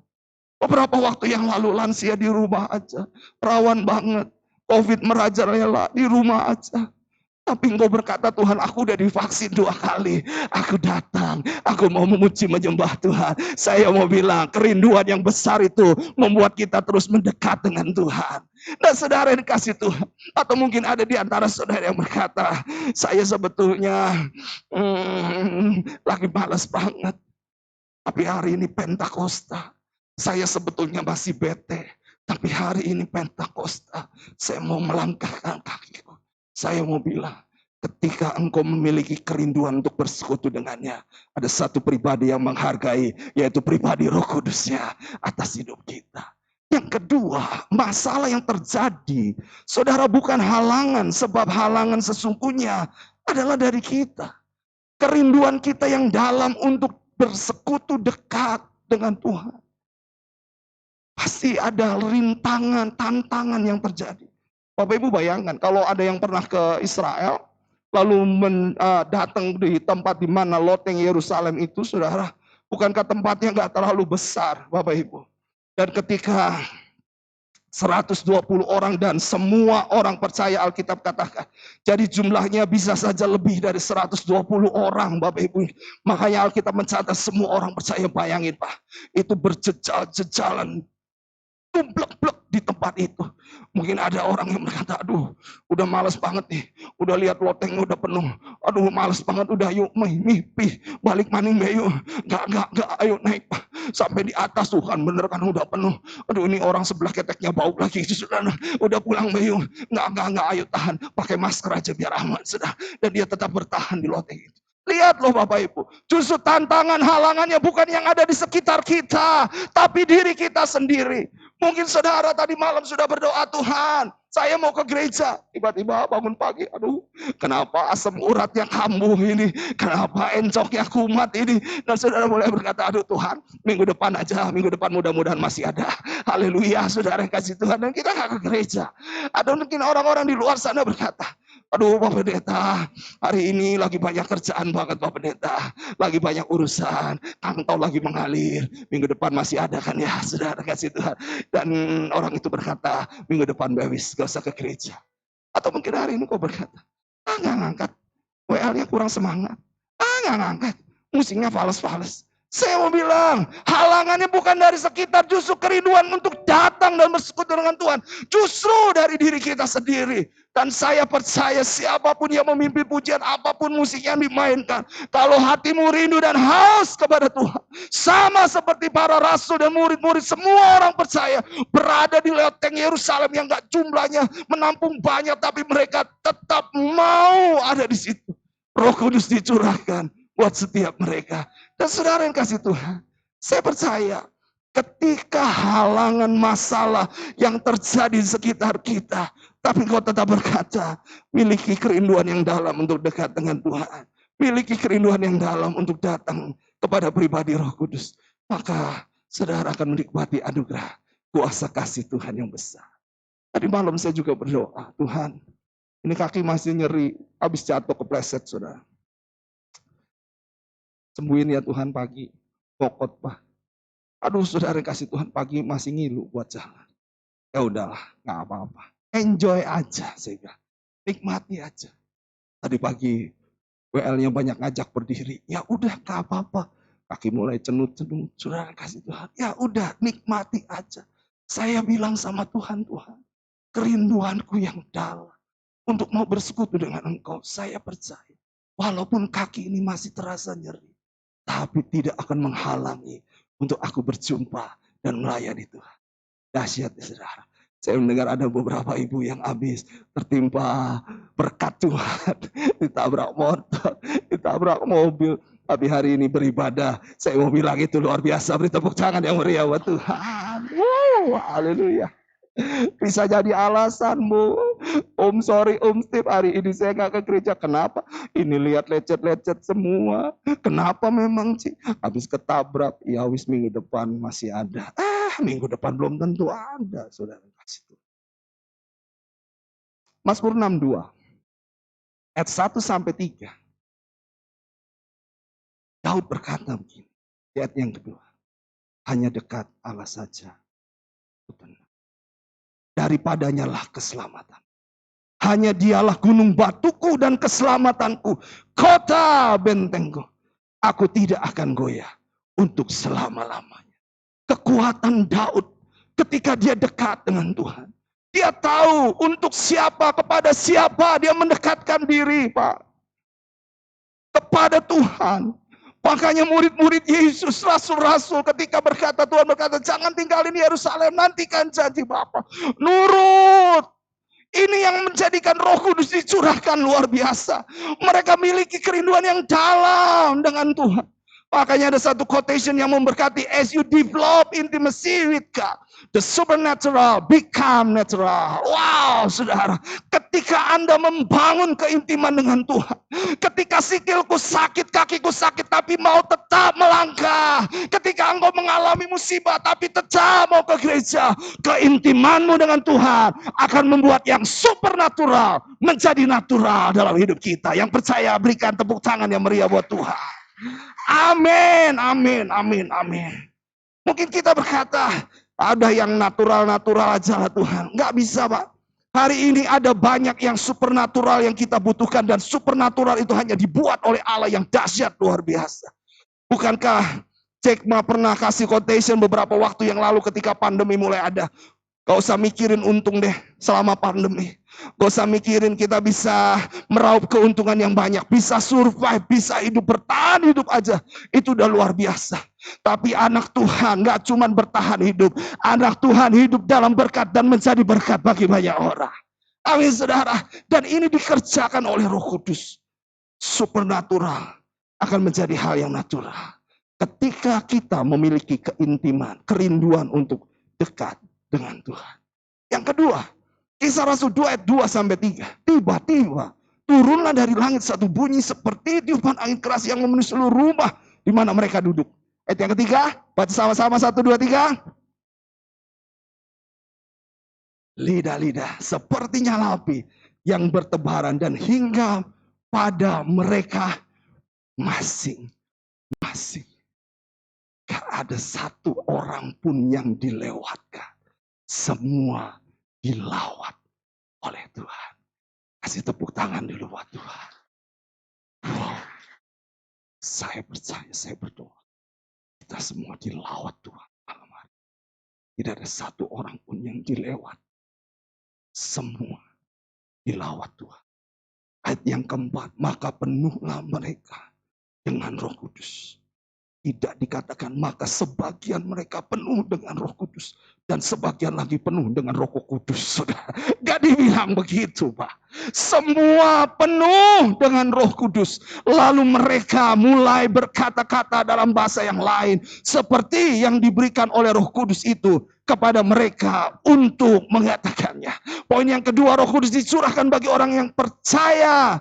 Beberapa waktu yang lalu lansia di rumah aja, rawan banget, COVID merajalela di rumah aja. Tapi engkau berkata, Tuhan aku udah divaksin 2 kali. Aku datang, aku mau memuji menyembah Tuhan. Saya mau bilang, kerinduan yang besar itu membuat kita terus mendekat dengan Tuhan. Dan saudara yang dikasih Tuhan, atau mungkin ada di antara saudara yang berkata, saya sebetulnya lagi malas banget. Tapi hari ini Pentakosta, saya sebetulnya masih bete. Tapi hari ini Pentakosta, saya mau melangkahkan kakiku. Saya mau bilang, ketika engkau memiliki kerinduan untuk bersekutu dengannya, ada satu pribadi yang menghargai, yaitu pribadi Roh Kudusnya atas hidup kita. Yang kedua, masalah yang terjadi, saudara, bukan halangan, sebab halangan sesungguhnya adalah dari kita. Kerinduan kita yang dalam untuk bersekutu dekat dengan Tuhan. Pasti ada rintangan, tantangan yang terjadi. Bapak Ibu bayangkan kalau ada yang pernah ke Israel, lalu datang di tempat di mana loteng Yerusalem itu, saudara, bukankah tempatnya nggak terlalu besar, Bapak Ibu? Dan ketika 120 orang dan semua orang percaya, Alkitab katakan, jadi jumlahnya bisa saja lebih dari 120 orang, Bapak Ibu. Makanya Alkitab mencatat semua orang percaya, bayangin Pak, itu berjejal-jejalan, tumplek-plek di tempat itu. Mungkin ada orang yang berkata, aduh udah males banget nih, udah lihat lotengnya udah penuh, aduh males banget, udah yuk mimpi balik maning yuk, gak ayo naik Pak, sampai di atas Tuhan bener kan udah penuh, aduh ini orang sebelah keteknya bau lagi, sudah udah pulang yuk, gak ayo tahan, pakai masker aja biar aman, sudah. Dan dia tetap bertahan di loteng itu. Lihat loh Bapak Ibu, justru tantangan halangannya bukan yang ada di sekitar kita, tapi diri kita sendiri. Mungkin saudara tadi malam sudah berdoa, Tuhan saya mau ke gereja. Tiba-tiba bangun pagi, aduh kenapa asam uratnya kambuh ini, kenapa encoknya kumat ini. Dan saudara mulai berkata, aduh Tuhan minggu depan aja, minggu depan mudah-mudahan masih ada. Haleluya, saudara kasih Tuhan. Dan kita gak ke gereja. Atau mungkin orang-orang di luar sana berkata, aduh Pak Pendeta, hari ini lagi banyak kerjaan banget Pak Pendeta, lagi banyak urusan, kantong lagi mengalir, minggu depan masih ada kan ya, saudara kasih Tuhan. Dan orang itu berkata, minggu depan bewis, gak usah ke gereja. Atau mungkin hari ini kau berkata, gak ngangkat, WL-nya kurang semangat, gak ngangkat, musiknya fales-fales. Saya mau bilang, halangannya bukan dari sekitar, justru kerinduan untuk datang dan bersekutu dengan Tuhan. Justru dari diri kita sendiri. Dan saya percaya siapapun yang memimpin pujian, apapun musik yang dimainkan, kalau hatimu rindu dan haus kepada Tuhan, sama seperti para rasul dan murid-murid, semua orang percaya, berada di loteng Yerusalem yang gak jumlahnya menampung banyak, tapi mereka tetap mau ada di situ. Roh Kudus dicurahkan buat setiap mereka. Dan saudara yang kasih Tuhan, saya percaya ketika halangan masalah yang terjadi di sekitar kita, tapi kau tetap berkata, miliki kerinduan yang dalam untuk dekat dengan Tuhan, miliki kerinduan yang dalam untuk datang kepada pribadi Roh Kudus, maka saudara akan menikmati anugerah kuasa kasih Tuhan yang besar. Tadi malam saya juga berdoa, Tuhan, ini kaki masih nyeri, habis jatuh kepleset, saudara. Sembuhin ya Tuhan pagi, pokot Pak. Aduh saudara, kasih Tuhan pagi masih ngilu buat jalan. Ya udahlah, nggak apa-apa. Enjoy aja, saya bilang. Nikmati aja. Tadi pagi WL-nya banyak ngajak berdiri. Ya udah, nggak apa-apa. Kaki mulai cenut-cenut, saudara kasih Tuhan. Ya udah, nikmati aja. Saya bilang sama Tuhan, Tuhan, kerinduanku yang dalam untuk mau bersekutu dengan Engkau. Saya percaya, walaupun kaki ini masih terasa nyeri, tapi tidak akan menghalangi untuk aku berjumpa dan melayani Tuhan. Dahsyat ya saudara. Saya mendengar ada beberapa ibu yang habis tertimpa berkat Tuhan. Ditabrak motor, ditabrak mobil. Tapi hari ini beribadah. Saya mau bilang itu luar biasa. Beri tepuk tangan yang meriah buat Tuhan. Haleluya. Bisa jadi alasanmu. Sorry Steve, hari ini saya gak ke gereja. Kenapa? Ini lihat lecet-lecet semua. Kenapa memang sih? Habis ketabrak. Ya wis minggu depan masih ada. Minggu depan belum tentu ada. Saudara kasih Tuhan. Mazmur 62. Ayat 1 sampai 3. Daud berkata begini. Ayat yang kedua. Hanya dekat Allah saja. Daripadanya lah keselamatan. Hanya dialah gunung batuku dan keselamatanku. Kota bentengku. Aku tidak akan goyah untuk selama-lamanya. Kekuatan Daud ketika dia dekat dengan Tuhan. Dia tahu untuk siapa, kepada siapa dia mendekatkan diri, Pak. Kepada Tuhan. Makanya murid-murid Yesus, rasul-rasul ketika berkata, Tuhan berkata, jangan tinggalin Yerusalem, nantikan janji Bapa. Nurut. Ini yang menjadikan Roh Kudus dicurahkan luar biasa. Mereka miliki kerinduan yang dalam dengan Tuhan. Makanya ada satu quotation yang memberkati, as you develop intimacy with God, the supernatural become natural. Wow, saudara. Ketika Anda membangun keintiman dengan Tuhan. Ketika sikilku sakit, kakiku sakit, tapi mau tetap melangkah. Ketika engkau mengalami musibah, tapi tetap mau ke gereja. Keintimanmu dengan Tuhan akan membuat yang supernatural menjadi natural dalam hidup kita. Yang percaya, berikan tepuk tangan yang meriah buat Tuhan. Amin, amin, amin, amin. Mungkin kita berkata, ada yang natural-natural aja lah Tuhan. Nggak bisa Pak. Hari ini ada banyak yang supernatural yang kita butuhkan. Dan supernatural itu hanya dibuat oleh Allah yang dahsyat luar biasa. Bukankah Jack Ma pernah kasih quotation beberapa waktu yang lalu ketika pandemi mulai ada. Gak usah mikirin untung deh selama pandemi. Gak usah mikirin kita bisa meraup keuntungan yang banyak. Bisa survive, bisa hidup, bertahan hidup aja. Itu udah luar biasa. Tapi anak Tuhan gak cuma bertahan hidup. Anak Tuhan hidup dalam berkat dan menjadi berkat bagi banyak orang. Amin saudara. Dan ini dikerjakan oleh Roh Kudus. Supernatural akan menjadi hal yang natural. Ketika kita memiliki keintiman, kerinduan untuk dekat dengan Tuhan. Yang kedua, Kisah Rasul 2 ayat 2 sampai 3. Tiba-tiba turunlah dari langit satu bunyi seperti tiupan angin keras yang memenuhi seluruh rumah di mana mereka duduk. Ayat yang ketiga, baca sama-sama 1, 2, 3. Lidah-lidah seperti nyala api yang bertebaran dan hingga pada mereka masing-masing. Gak ada satu orang pun yang dilewatkan. Semua dilawat oleh Tuhan. Kasih tepuk tangan dulu buat Tuhan. Wow. Saya percaya, saya berdoa. Kita semua dilawat Tuhan malam hari. Tidak ada satu orang pun yang dilewat. Semua dilawat Tuhan. Ayat yang keempat, maka penuhlah mereka dengan Roh Kudus. Tidak dikatakan maka sebagian mereka penuh dengan Roh Kudus. Dan sebagian lagi penuh dengan Roh Kudus. Gak dibilang begitu Pak. Semua penuh dengan Roh Kudus. Lalu mereka mulai berkata-kata dalam bahasa yang lain. Seperti yang diberikan oleh Roh Kudus itu kepada mereka untuk mengatakannya. Poin yang kedua, Roh Kudus dicurahkan bagi orang yang percaya.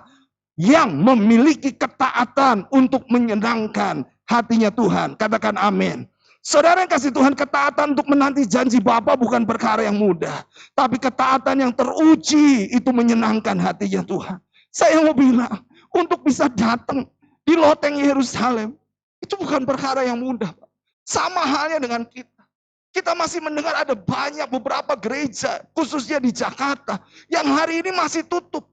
Yang memiliki ketaatan untuk menyenangkan hatinya Tuhan. Katakan amin. Saudara yang kasih Tuhan, ketaatan untuk menanti janji Bapa bukan perkara yang mudah. Tapi ketaatan yang teruji itu menyenangkan hatinya Tuhan. Saya mau bilang, untuk bisa datang di loteng Yerusalem, itu bukan perkara yang mudah. Sama halnya dengan kita. Kita masih mendengar ada banyak beberapa gereja, khususnya di Jakarta, yang hari ini masih tutup.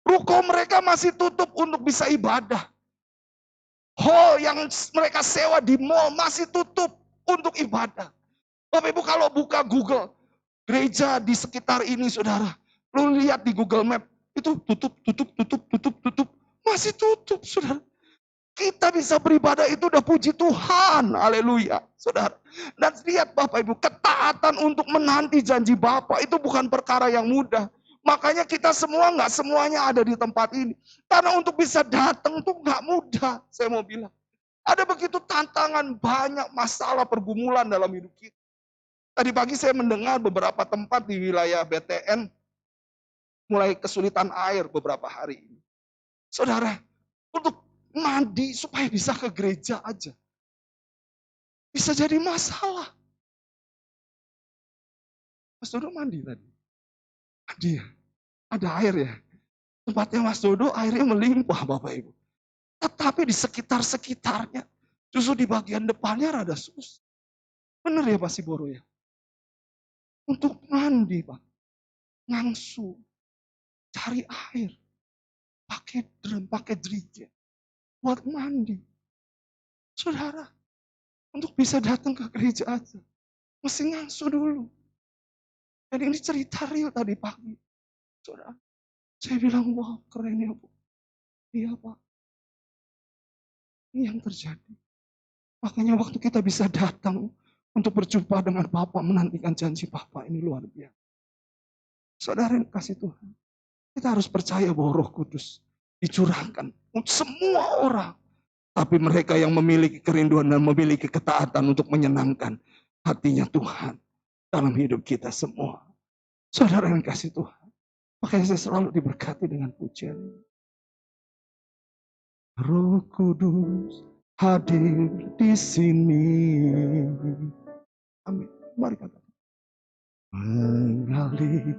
Ruko mereka masih tutup untuk bisa ibadah. Hall yang mereka sewa di mall masih tutup untuk ibadah. Bapak Ibu kalau buka Google, gereja di sekitar ini saudara, lu lihat di Google Map, itu tutup. Masih tutup saudara. Kita bisa beribadah itu udah puji Tuhan, haleluya saudara. Dan lihat Bapak Ibu, ketaatan untuk menanti janji Bapa itu bukan perkara yang mudah. Makanya kita semua nggak semuanya ada di tempat ini. Karena untuk bisa datang tuh nggak mudah, saya mau bilang. Ada begitu tantangan, banyak masalah pergumulan dalam hidup kita. Tadi pagi saya mendengar beberapa tempat di wilayah BTN mulai kesulitan air beberapa hari ini. Saudara, untuk mandi supaya bisa ke gereja aja. Bisa jadi masalah. Mas Dodo mandi tadi. Mandi ya? Ada air ya? Tempatnya Mas Dodo airnya melimpah Bapak Ibu. Tetapi di sekitar-sekitarnya, justru di bagian depannya rada susah. Benar ya Pak Siboro ya? Untuk mandi Pak. Ngangsu. Cari air. Pakai drum, pakai jerigen. Buat mandi. Saudara, untuk bisa datang ke gereja aja, mesti ngangsu dulu. Dan ini cerita real tadi pagi. Saudara, saya bilang, wah keren ya Bu. Iya Pak. Ini yang terjadi. Makanya waktu kita bisa datang untuk berjumpa dengan Bapa, menantikan janji Bapa, ini luar biasa. Saudara yang kasih Tuhan, kita harus percaya bahwa Roh Kudus dicurahkan untuk semua orang. Tapi mereka yang memiliki kerinduan dan memiliki ketaatan untuk menyenangkan hatinya Tuhan dalam hidup kita semua. Saudara yang kasih Tuhan. Makanya saya selalu diberkati dengan pujian ini. Roh Kudus hadir di sini. Amin. Mari katakan. Mengalir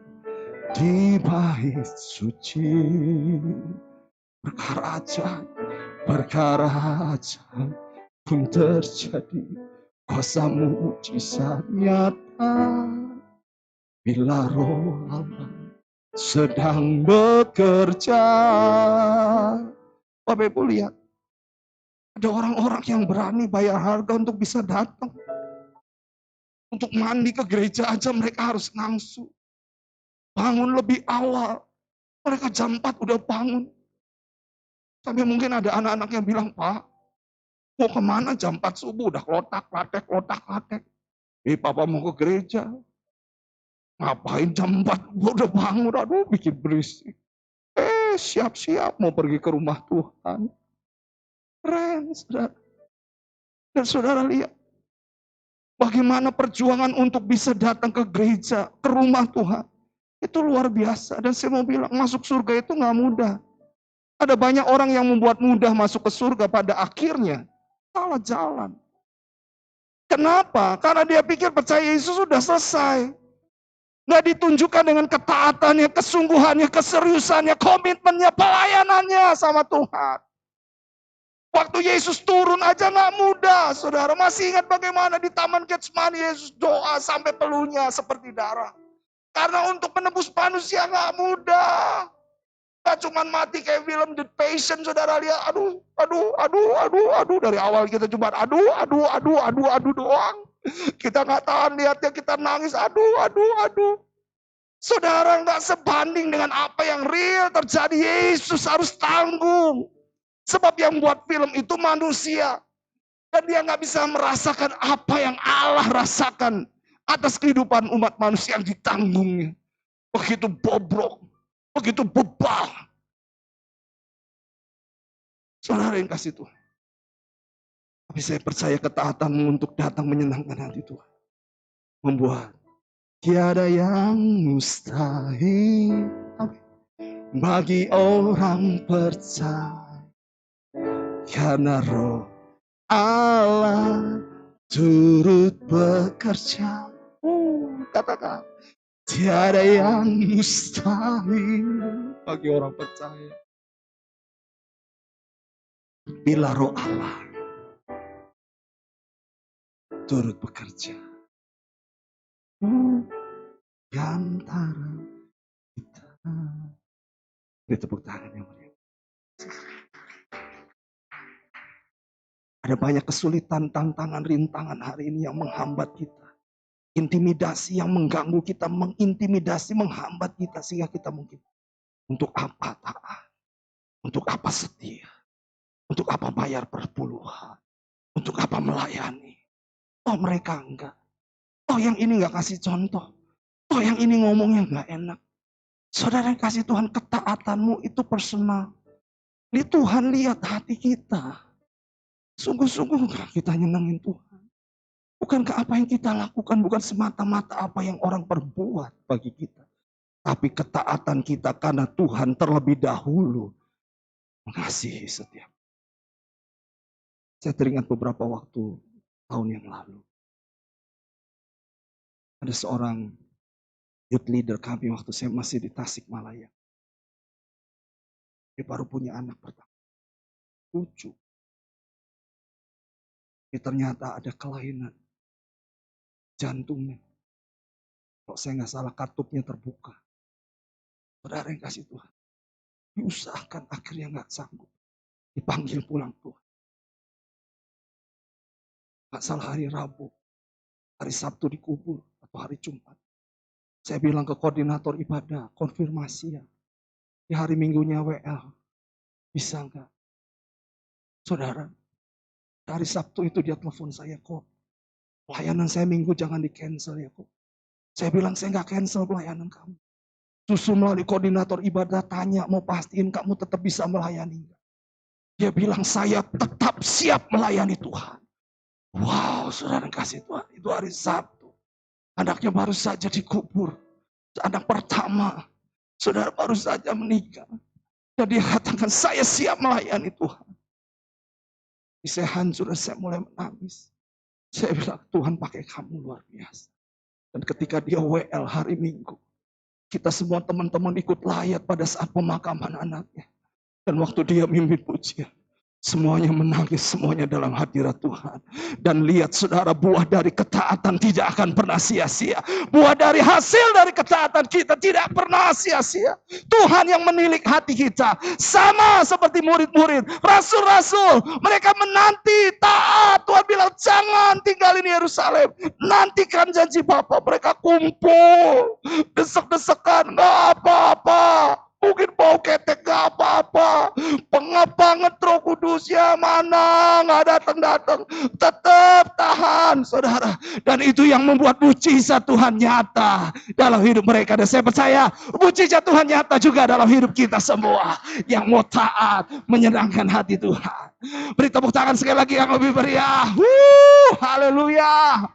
di bait suci. Perkara ajaib pun terjadi. Kuasa mujizat nyata. Bila Roh Allah sedang bekerja. Bapak Ibu lihat. Ada orang-orang yang berani bayar harga untuk bisa datang. Untuk mandi ke gereja aja mereka harus ngangsu. Bangun lebih awal. Mereka jam 4 udah bangun. Sampai mungkin ada anak-anak yang bilang, Pak, mau kemana jam 4 subuh? Udah klotak-klatek. Papa mau ke gereja. Ngapain jam 4 udah bangun? Aduh, bikin berisik. Siap-siap mau pergi ke rumah Tuhan. Keren, saudara. Dan saudara lihat, bagaimana perjuangan untuk bisa datang ke gereja, ke rumah Tuhan. Itu luar biasa. Dan saya mau bilang, masuk surga itu gak mudah. Ada banyak orang yang membuat mudah masuk ke surga, pada akhirnya salah jalan. Kenapa? Karena dia pikir percaya Yesus sudah selesai. Gak ditunjukkan dengan ketaatannya, kesungguhannya, keseriusannya, komitmennya, pelayanannya sama Tuhan. Waktu Yesus turun aja gak mudah, saudara. Masih ingat bagaimana di Taman Getsemani Yesus doa sampai peluhnya seperti darah. Karena untuk menebus manusia gak mudah. Gak cuma mati kayak film The Passion, saudara lihat. Aduh. Dari awal kita cuma aduh doang. Kita gak tahan lihatnya, kita nangis. Aduh. Saudara gak sebanding dengan apa yang real terjadi. Yesus harus tanggung. Sebab yang buat film itu manusia. Dan dia gak bisa merasakan apa yang Allah rasakan atas kehidupan umat manusia yang ditanggungnya. Begitu bobrok. Begitu bebal. Saudara yang kasih Tuhan. Tapi saya percaya ketaatanmu untuk datang menyenangkan hati Tuhan. Membuat tiada yang mustahil bagi orang percaya. Karena Roh Allah turut bekerja. Katakan, tiada yang mustahil bagi orang percaya. Bila Roh Allah turut bekerja di antara kita. Beri tepuk tangan yang meriah. Ada banyak kesulitan, tantangan, rintangan hari ini yang menghambat kita. Intimidasi yang mengganggu kita, mengintimidasi, menghambat kita. Sehingga kita mungkin, untuk apa taat? Untuk apa setia? Untuk apa bayar perpuluhan? Untuk apa melayani? Oh mereka enggak. Oh yang ini enggak kasih contoh. Oh yang ini ngomongnya enggak enak. Saudara yang kasih Tuhan, ketaatanmu itu personal. Ini Tuhan lihat hati kita. Sungguh-sungguh enggak kita nyenengin Tuhan. Bukankah apa yang kita lakukan bukan semata-mata apa yang orang perbuat bagi kita. Tapi ketaatan kita karena Tuhan terlebih dahulu mengasihi setiap. Saya teringat beberapa waktu tahun yang lalu. Ada seorang youth leader kami waktu saya masih di Tasikmalaya. Dia baru punya anak pertama. 7. Tapi ternyata ada kelainan jantungnya. Kalau saya nggak salah katupnya terbuka. Saudara yang kasih Tuhan. Diusahakan akhirnya nggak sanggup. Dipanggil pulang Tuhan. Nggak salah hari Rabu. Hari Sabtu dikubur. Atau hari Jumat. Saya bilang ke koordinator ibadah. Konfirmasi ya. Di hari Minggunya WL. Bisa nggak? Saudara. Hari Sabtu itu dia telepon saya kok. Pelayanan saya Minggu jangan di cancel ya kok. Saya bilang saya nggak cancel pelayanan kamu. Susu melalui koordinator ibadah tanya mau pastiin kamu tetap bisa melayani. Dia bilang saya tetap siap melayani Tuhan. Wow, saudara kasih Tuhan. Itu hari Sabtu. Anaknya baru saja dikubur. Anak pertama. Saudara baru saja menikah. Dan dia katakan saya siap melayani Tuhan. Saya hancur dan saya mulai menangis. Saya bilang Tuhan pakai kamu luar biasa. Dan ketika dia WL hari Minggu. Kita semua teman-teman ikut layat pada saat pemakaman anaknya. Dan waktu dia mimpin pujian. Semuanya menangis, semuanya dalam hadirat Tuhan. Dan lihat saudara, buah dari ketaatan tidak akan pernah sia-sia. Buah dari hasil dari ketaatan kita tidak pernah sia-sia. Tuhan yang menilik hati kita. Sama seperti murid-murid, rasul-rasul. Mereka menanti taat. Tuhan bilang jangan tinggalin Yerusalem. Nantikan janji Bapa. Mereka kumpul. Desek-desekan, gak apa-apa. Mungkin bau ketek gak apa-apa. Pengap banget Roh Kudusnya mana gak datang-datang. Tetap tahan saudara. Dan itu yang membuat mujizat Tuhan nyata dalam hidup mereka. Dan saya percaya mujizat Tuhan nyata juga dalam hidup kita semua. Yang mau taat menyenangkan hati Tuhan. Beri tepuk tangan sekali lagi yang lebih meriah. Haleluya.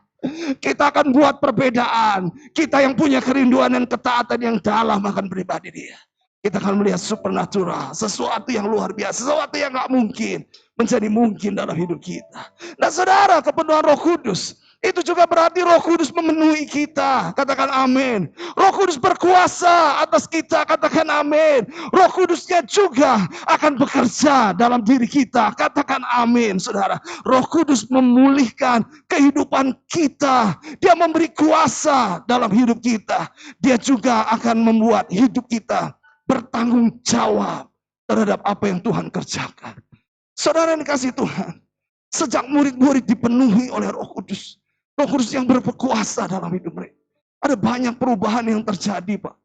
Kita akan buat perbedaan. Kita yang punya kerinduan dan ketaatan yang dalam akan pribadi dia. Kita akan melihat supernatural, sesuatu yang luar biasa, sesuatu yang gak mungkin menjadi mungkin dalam hidup kita. Nah saudara, kepenuhan Roh Kudus, itu juga berarti Roh Kudus memenuhi kita. Katakan amin. Roh Kudus berkuasa atas kita, katakan amin. Roh Kudusnya juga akan bekerja dalam diri kita, katakan amin saudara. Roh Kudus memulihkan kehidupan kita. Dia memberi kuasa dalam hidup kita. Dia juga akan membuat hidup kita bertanggung jawab terhadap apa yang Tuhan kerjakan. Saudara yang dikasih Tuhan, sejak murid-murid dipenuhi oleh Roh Kudus, Roh Kudus yang berkuasa dalam hidup mereka, ada banyak perubahan yang terjadi, Pak.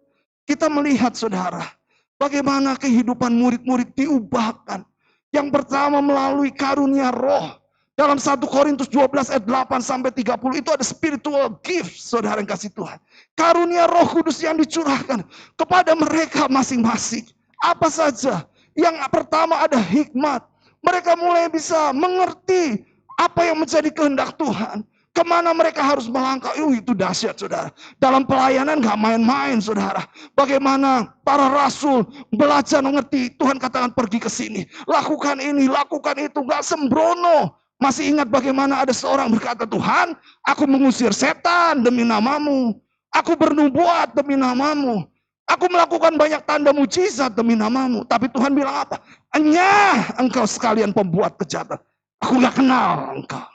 Kita melihat saudara, bagaimana kehidupan murid-murid diubahkan. Yang pertama melalui karunia Roh. Dalam 1 Korintus 12 ayat 8 sampai 30 itu ada spiritual gift, saudara yang kasih Tuhan. Karunia Roh Kudus yang dicurahkan kepada mereka masing-masing. Apa saja? Yang pertama ada hikmat. Mereka mulai bisa mengerti apa yang menjadi kehendak Tuhan. Kemana mereka harus melangkah. Itu dahsyat saudara. Dalam pelayanan gak main-main saudara. Bagaimana para rasul belajar mengerti. Tuhan katakan pergi ke sini. Lakukan ini, lakukan itu. Gak sembrono. Masih ingat bagaimana ada seorang berkata, Tuhan, aku mengusir setan demi namamu. Aku bernubuat demi namamu. Aku melakukan banyak tanda mujizat demi namamu. Tapi Tuhan bilang apa? Enyah engkau sekalian pembuat kejahatan. Aku gak kenal engkau.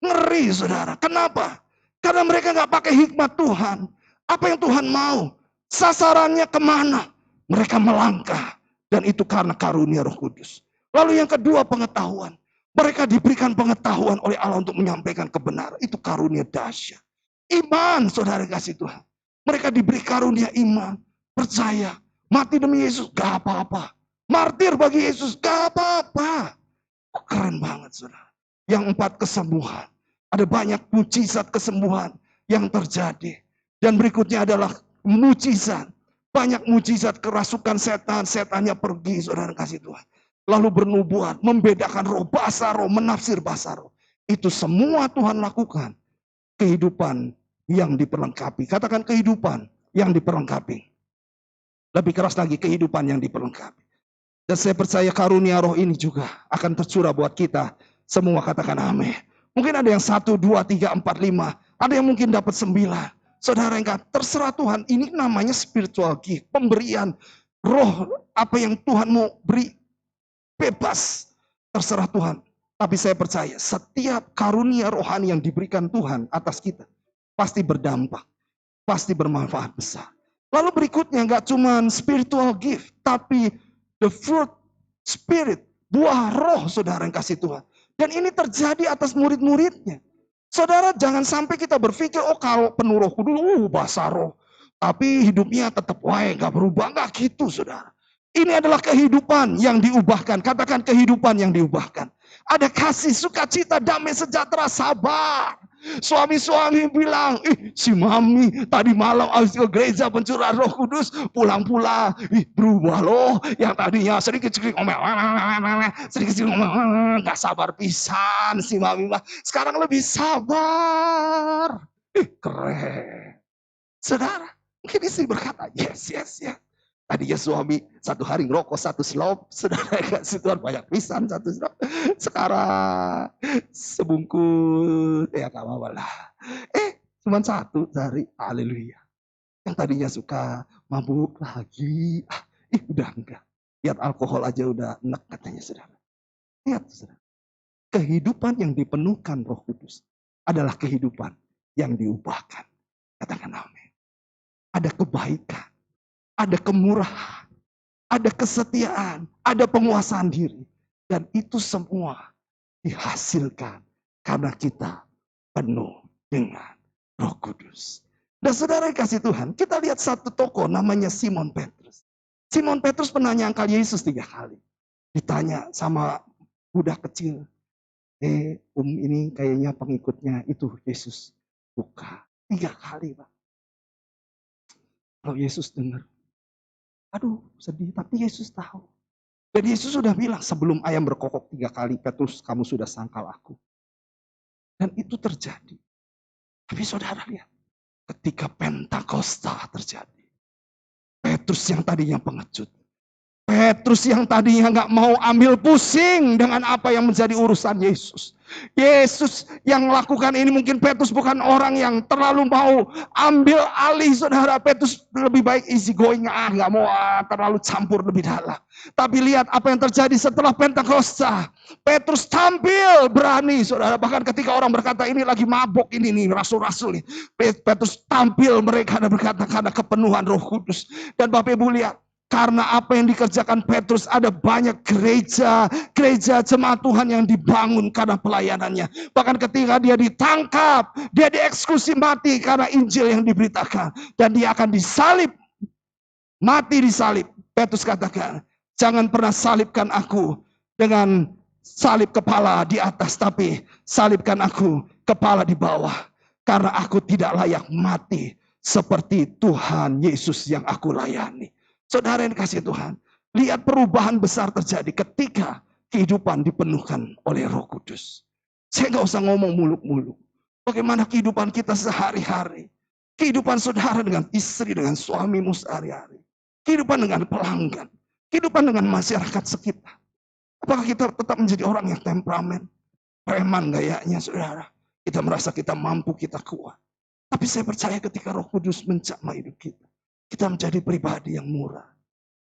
Ngeri saudara. Kenapa? Karena mereka gak pakai hikmat Tuhan. Apa yang Tuhan mau? Sasarannya kemana? Mereka melangkah. Dan itu karena karunia Roh Kudus. Lalu yang kedua, pengetahuan. Mereka diberikan pengetahuan oleh Allah untuk menyampaikan kebenaran. Itu karunia dahsyat. Iman, saudara kasih Tuhan. Mereka diberi karunia iman. Percaya. Mati demi Yesus, gak apa-apa. Martir bagi Yesus, gak apa-apa. Keren banget, saudara. Yang 4, kesembuhan. Ada banyak mujizat kesembuhan yang terjadi. Dan berikutnya adalah mujizat. Banyak mujizat kerasukan setan. Setannya pergi, saudara kasih Tuhan. Lalu bernubuat, membedakan roh, bahasa roh, menafsir bahasa roh. Itu semua Tuhan lakukan. Kehidupan yang diperlengkapi. Katakan kehidupan yang diperlengkapi. Lebih keras lagi, kehidupan yang diperlengkapi. Dan saya percaya karunia roh ini juga akan tercurah buat kita. Semua katakan amin. Mungkin ada yang 1, 2, 3, 4, 5. Ada yang mungkin dapat 9. Saudara yang kata, terserah Tuhan. Ini namanya spiritual gift. Pemberian roh apa yang Tuhan mau beri. Bebas. Terserah Tuhan. Tapi saya percaya setiap karunia rohani yang diberikan Tuhan atas kita. Pasti berdampak. Pasti bermanfaat besar. Lalu berikutnya gak cuma spiritual gift. Tapi the fruit spirit. Buah roh saudara yang kasih Tuhan. Dan ini terjadi atas murid-muridnya. Saudara jangan sampai kita berpikir, oh kalau penuh roh kudus, bahasa roh. Tapi hidupnya tetap gak berubah. Gak gitu saudara. Ini adalah kehidupan yang diubahkan. Katakan kehidupan yang diubahkan. Ada kasih, sukacita, damai, sejahtera, sabar. Suami-suami bilang, si mami tadi malam habis ke gereja pencurahan Roh Kudus, pulang-pulang, berubah loh. Yang tadinya sedikit-sedikit ngomel, sedikit-sedikit ngomel, gak sabar pisan si mami mah. Sekarang lebih sabar. Keren. Saudara, mungkin istri berkata, yes. Tadinya suami 1 hari ngerokok 1 slop, saudara kasih Tuhan banyak pisan 1 slop. Sekarang sebungkus, ya gak apa-apa lah. Cuma 1 sehari, haleluya. Yang tadinya suka mabuk lagi, udah enggak. Lihat alkohol aja udah enek katanya saudara. Lihat saudara. Kehidupan yang dipenuhkan Roh Kudus adalah kehidupan yang diubahkan. Katakan amin. Ada kebaikan. Ada kemurahan, ada kesetiaan, ada penguasaan diri. Dan itu semua dihasilkan karena kita penuh dengan Roh Kudus. Dan saudara yang kasih Tuhan, kita lihat satu tokoh namanya Simon Petrus. Simon Petrus pernah nyangkal Yesus 3 kali. Ditanya sama budak kecil, ini kayaknya pengikutnya itu Yesus. Bukan, 3 kali Pak. Kalau Yesus dengar, aduh sedih, tapi Yesus tahu. Dan Yesus sudah bilang, sebelum ayam berkokok 3 kali, Petrus kamu sudah sangkal aku. Dan itu terjadi. Tapi saudara lihat, ketika Pentakosta terjadi. Petrus yang tadinya pengecut. Petrus yang tadinya gak mau ambil pusing dengan apa yang menjadi urusan Yesus. Yesus yang lakukan ini, mungkin Petrus bukan orang yang terlalu mau ambil alih saudara. Petrus lebih baik easy going, gak mau terlalu campur lebih dalam. Tapi lihat apa yang terjadi setelah Pentakosta. Petrus tampil berani saudara. Bahkan ketika orang berkata ini lagi mabok ini nih rasul-rasul nih. Petrus tampil mereka dan berkata karena kepenuhan Roh Kudus. Dan Bapak Ibu lihat. Karena apa yang dikerjakan Petrus, ada banyak gereja jemaat Tuhan yang dibangun karena pelayanannya. Bahkan ketika dia ditangkap, dia dieksekusi mati karena Injil yang diberitakan. Dan dia akan disalib, mati disalib. Petrus katakan, jangan pernah salibkan aku dengan salib kepala di atas, tapi salibkan aku kepala di bawah. Karena aku tidak layak mati seperti Tuhan Yesus yang aku layani. Saudara yang kasih Tuhan, lihat perubahan besar terjadi ketika kehidupan dipenuhkan oleh Roh Kudus. Saya gak usah ngomong muluk-muluk. Bagaimana kehidupan kita sehari-hari. Kehidupan saudara dengan istri, dengan suamimu sehari-hari. Kehidupan dengan pelanggan. Kehidupan dengan masyarakat sekitar. Apakah kita tetap menjadi orang yang temperamen? preman gayanya, saudara. Kita merasa kita mampu, kita kuat. Tapi saya percaya ketika Roh Kudus menjamah hidup kita menjadi pribadi yang murah.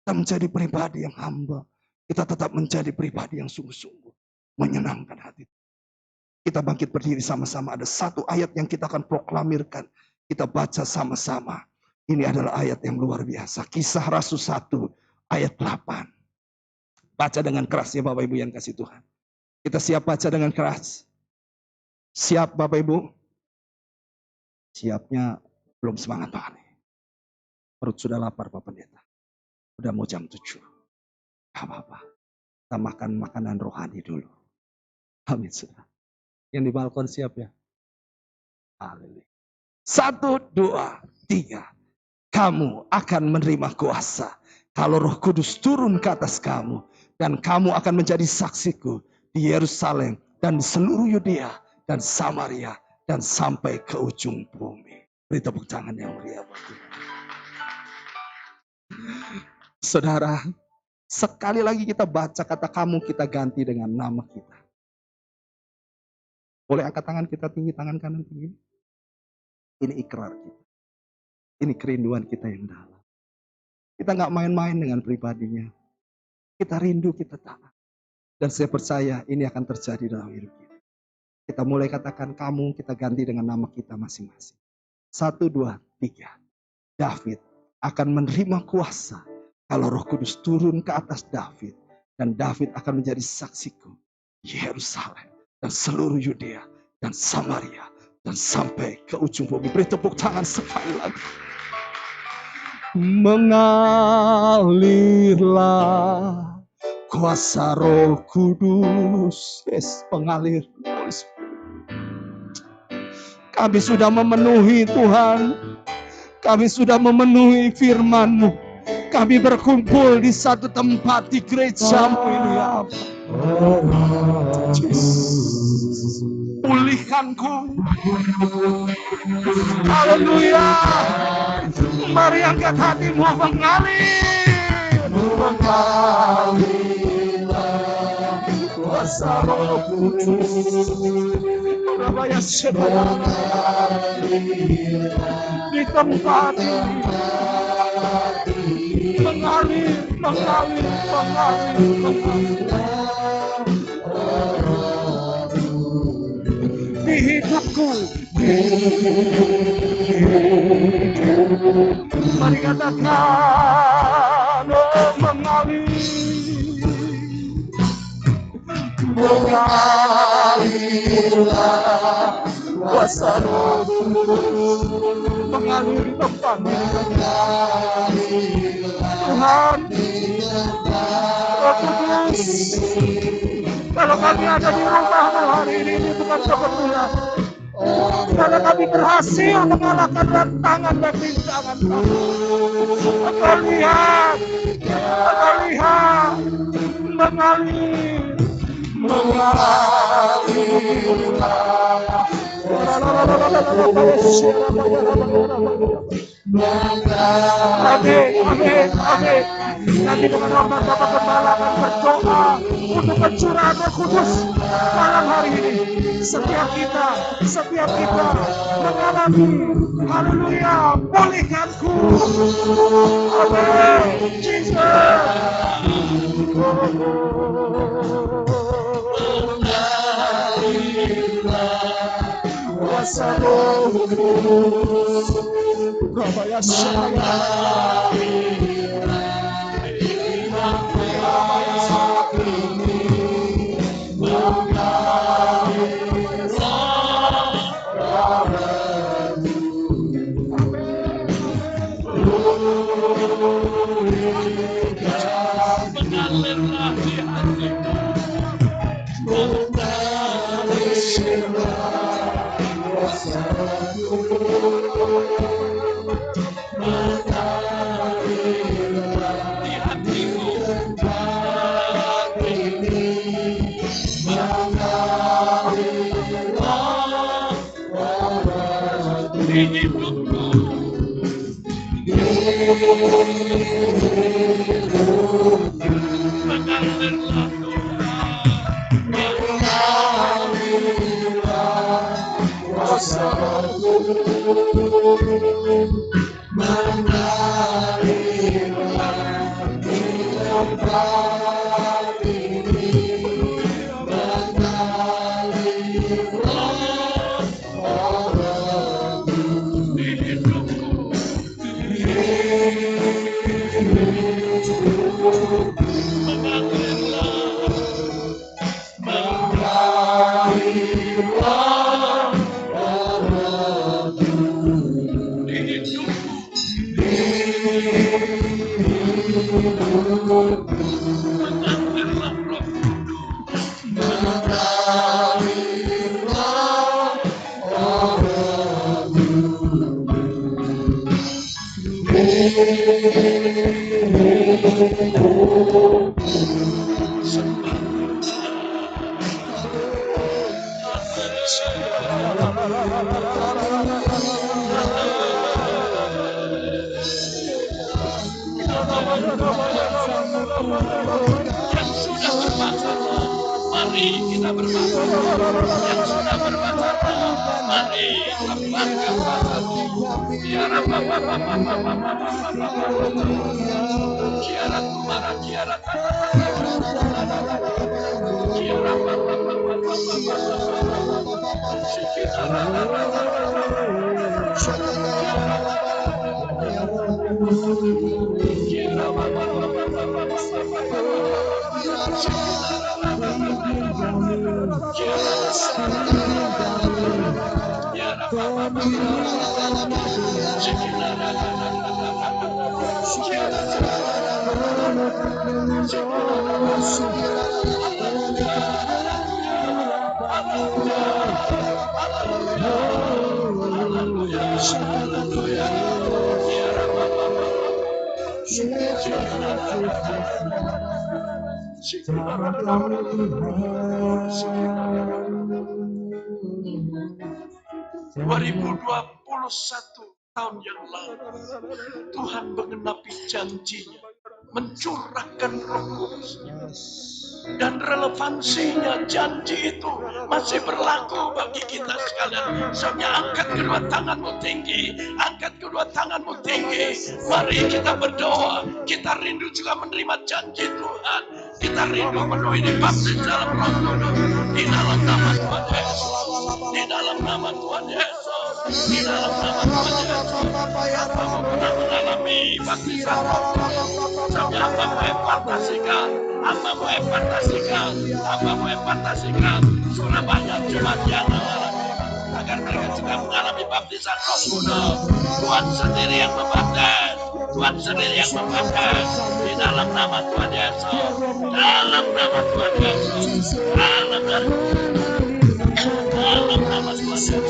Kita menjadi pribadi yang humble. Kita tetap menjadi pribadi yang sungguh-sungguh menyenangkan hati. Kita bangkit berdiri sama-sama. Ada satu ayat yang kita akan proklamirkan. Kita baca sama-sama. Ini adalah ayat yang luar biasa. Kisah Rasul 1 ayat 8. Baca dengan keras ya Bapak Ibu yang kasih Tuhan. Kita siap baca dengan keras. Siap Bapak Ibu? Siapnya belum semangat banget. Perut sudah lapar Pak Pendeta. Udah mau jam 7. Gak apa-apa. Kita makan makanan rohani dulu. Amin saudara. Yang di balkon siap ya? Haleluya. 1, 2, 3. Kamu akan menerima kuasa kalau Roh Kudus turun ke atas kamu. Dan kamu akan menjadi saksiku di Yerusalem dan di seluruh Yudea dan Samaria dan sampai ke ujung bumi. Beri tepuk tangan yang meriah buat Tuhan. Saudara, sekali lagi kita baca kata kamu, kita ganti dengan nama kita. Boleh angkat tangan kita tinggi, tangan kanan tinggi. Ini ikrar kita. Ini kerinduan kita yang dalam. Kita nggak main-main dengan pribadinya. Kita rindu, kita taat. Dan saya percaya ini akan terjadi dalam hidup kita. Kita mulai katakan kamu, kita ganti dengan nama kita masing-masing. 1, 2, 3. David akan menerima kuasa kalau Roh Kudus turun ke atas David. Dan David akan menjadi saksiku di Yerusalem dan seluruh Yudea dan Samaria dan sampai ke ujung bumi. Beri tepuk tangan sekali lagi. Mengalirlah kuasa Roh Kudus. Yes, pengalir. Kami sudah memenuhi Tuhan. Kami sudah memenuhi firman-Mu. Kami berkumpul di satu tempat di gereja-Mu ini ya Allah. Pulihkanku. Haleluya. Mari angkat hatimu, mengalir. Mengalirlah kuasa Roh Kudus. Di tempat ini. Mengalir, mengalir, mengalir, mengalir. Di hidupku. Mari katakan, oh mengalir. Mengalirlah kuasa Roh Kudus. Mengalir di tempat Tuhan. Roh Kudus, kalau kami ada di rumah-Mu hari ini bukan kebetulan. Karena kami berhasil mengalahkan rantangan dan rintangan kami. Engkau lihat, mengalir. Mengalirlah. Amin, amin, amin. Nanti dengan hormat Bapak Gembala akan berdoa untuk pencurahan Roh Kudus malam hari ini. Setiap kita mengalami, haleluya, pulihkanku. Amin, Jesus. Kuasa Roh Kudus. Rabaya Shaya. Tahun yang lalu Tuhan menggenapi janjinya, mencurahkan Roh Kudus-Nya, dan relevansinya janji itu masih berlaku bagi kita sekalian. Soalnya angkat kedua tanganmu tinggi, angkat kedua tanganmu tinggi. Mari kita berdoa, kita rindu juga menerima janji Tuhan. Kita rindu penuhi dibaptis dalam Roh Kudus, di dalam nama Tuhan Yesus, di dalam nama Tuhan Yesus, di dalam nama Tuhan Yesus. Apa mau pernah mengalami baptisan Roh Kudus? Soalnya apa mau fantasikan? Apa mau fantasikan? Apa mau fantasikan? Sudah banyak jemaat yang mengalami, agar mereka juga mengalami baptisan Roh Kudus. Tuhan sendiri yang membaptis, Tuhan sendiri yang membaptis, di dalam nama Tuhan Yesus, dalam nama Tuhan Yesus, dalam nama Tuhan Yesus,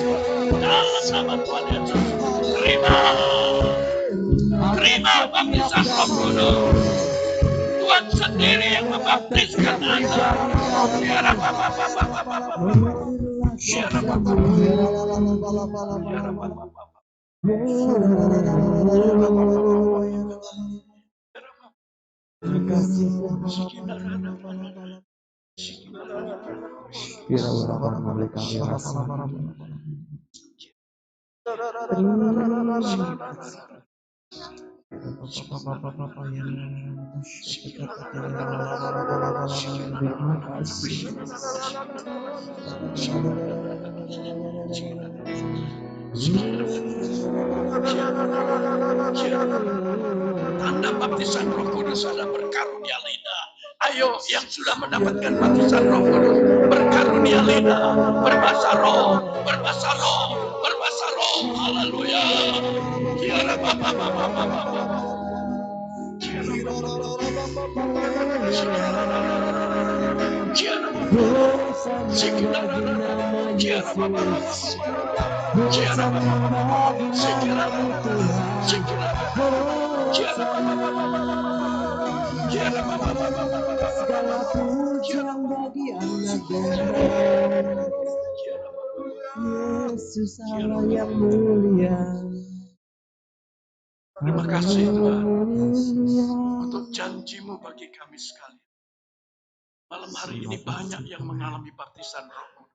dalam nama Tuhan Yesus. Terima baptisan Roh Kudus. Tuhan sendiri yang membaptiskan Anda. Tanda baptisan Roh Kudus adalah berkarunia lidah. Ayo yang sudah mendapatkan baptisan Roh Kudus, berkarunia lidah, berbahasa roh, berbahasa roh, berbahasa roh. Haleluya. Kiara baba baba baba baba. Yesus Allah yang mulia. Terima kasih Tuhan untuk janji-Mu bagi kami sekalian. Malam hari ini banyak yang mengalami baptisan Roh.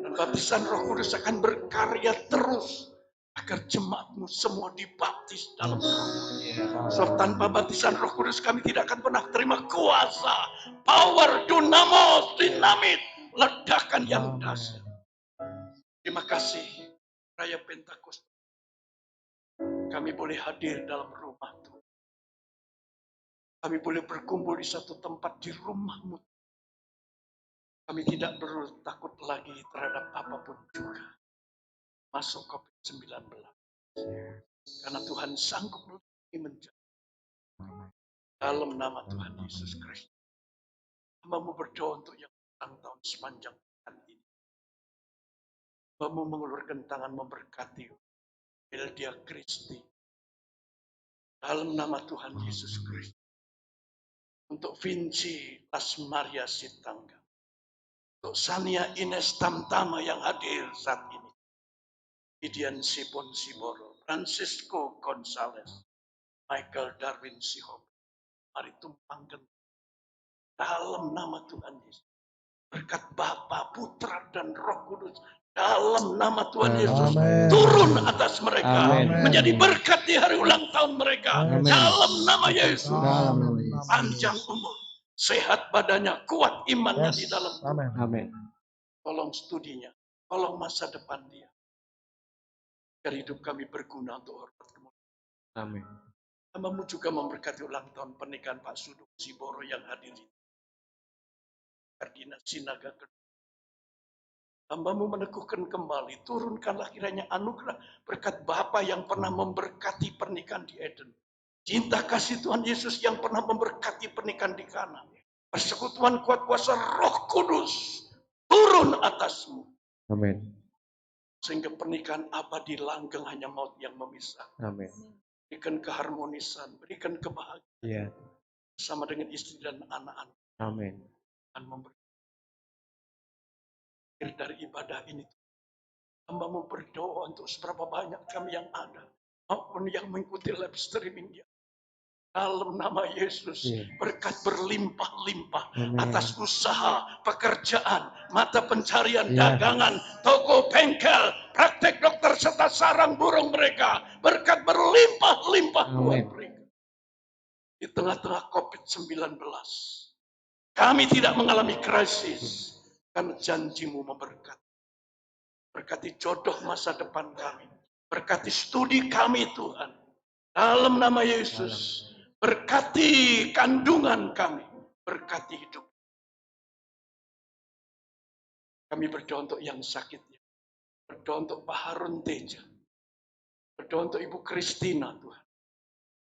Dan baptisan Roh Kudus akan berkarya terus agar jemaatmu semua dibaptis dalam Roh Kudus. Sebab tanpa baptisan Roh Kudus kami tidak akan pernah terima kuasa, power, dunamos, dinamit, ledakan yang dahsyat. Terima kasih Raya Pentakosta. Kami boleh hadir dalam rumah Tuhan. Kami boleh berkumpul di satu tempat di rumahmu. Kami tidak perlu takut lagi terhadap apapun juga. Masuk COVID-19. Karena Tuhan sanggup menjaga. Dalam nama Tuhan Yesus Kristus. Hambamu berdoa untuk yang ulang tahun sepanjang tahun ini. Hambamu mengulurkan tangan memberkati Beldia Kristi. Dalam nama Tuhan Yesus Kristus. Untuk Vinci Lasmaria Sitangga. Untuk Sania Ines Tamtama yang hadir saat ini. Gideon Sipon Siboro. Francisco Gonzales. Michael Darwin Sihob. Mari tumpangkan dalam nama Tuhan Yesus. Berkat Bapa, Putra, dan Roh Kudus. Dalam nama Tuhan Yesus. Amen. Turun atas mereka. Amen. Menjadi berkat di hari ulang tahun mereka. Amen. Dalam nama Yesus. Amen. Panjang umur. Sehat badannya. Kuat imannya di dalam Tuhan. Amin. Amin. Tolong studinya. Tolong masa depan dia. Agar hidup kami berguna untuk hormat kemuliaan. Amin. Hambamu juga memberkati ulang tahun pernikahan Pak Suduk Siboro yang hadir ini. Kardinal Sinaga kedua. Hambamu meneguhkan kembali, turunkanlah kiranya anugerah berkat Bapa yang pernah memberkati pernikahan di Eden. Cinta kasih Tuhan Yesus yang pernah memberkati pernikahan di Kana. Persekutuan kuat kuasa Roh Kudus turun atasmu. Amin. Sehingga pernikahan abadi langgeng hanya maut yang memisah. Amin. Berikan keharmonisan, berikan kebahagiaan Iya. bersama dengan istri dan anak-anak. Amin. Dan memberi dari ibadah ini. Hamba mau berdoa untuk seberapa banyak kami yang ada. Maupun yang mengikuti live streaming dia. Dalam nama Yesus. Iya. Berkat berlimpah-limpah. Amin. Atas usaha, pekerjaan, mata pencarian, Iya. dagangan, toko, bengkel, praktek dokter, serta sarang burung mereka. Berkat berlimpah-limpah Tuhan Amin. berikan. Di tengah-tengah COVID-19. Kami tidak mengalami krisis. Karena janjimu memberkati. Berkati jodoh masa depan kami. Berkati studi kami Tuhan. Dalam nama Yesus. Berkati kandungan kami. Berkati hidup. Kami berdoa untuk yang sakit. Berdoa untuk Pak Harun Teja. Berdoa untuk Ibu Kristina Tuhan.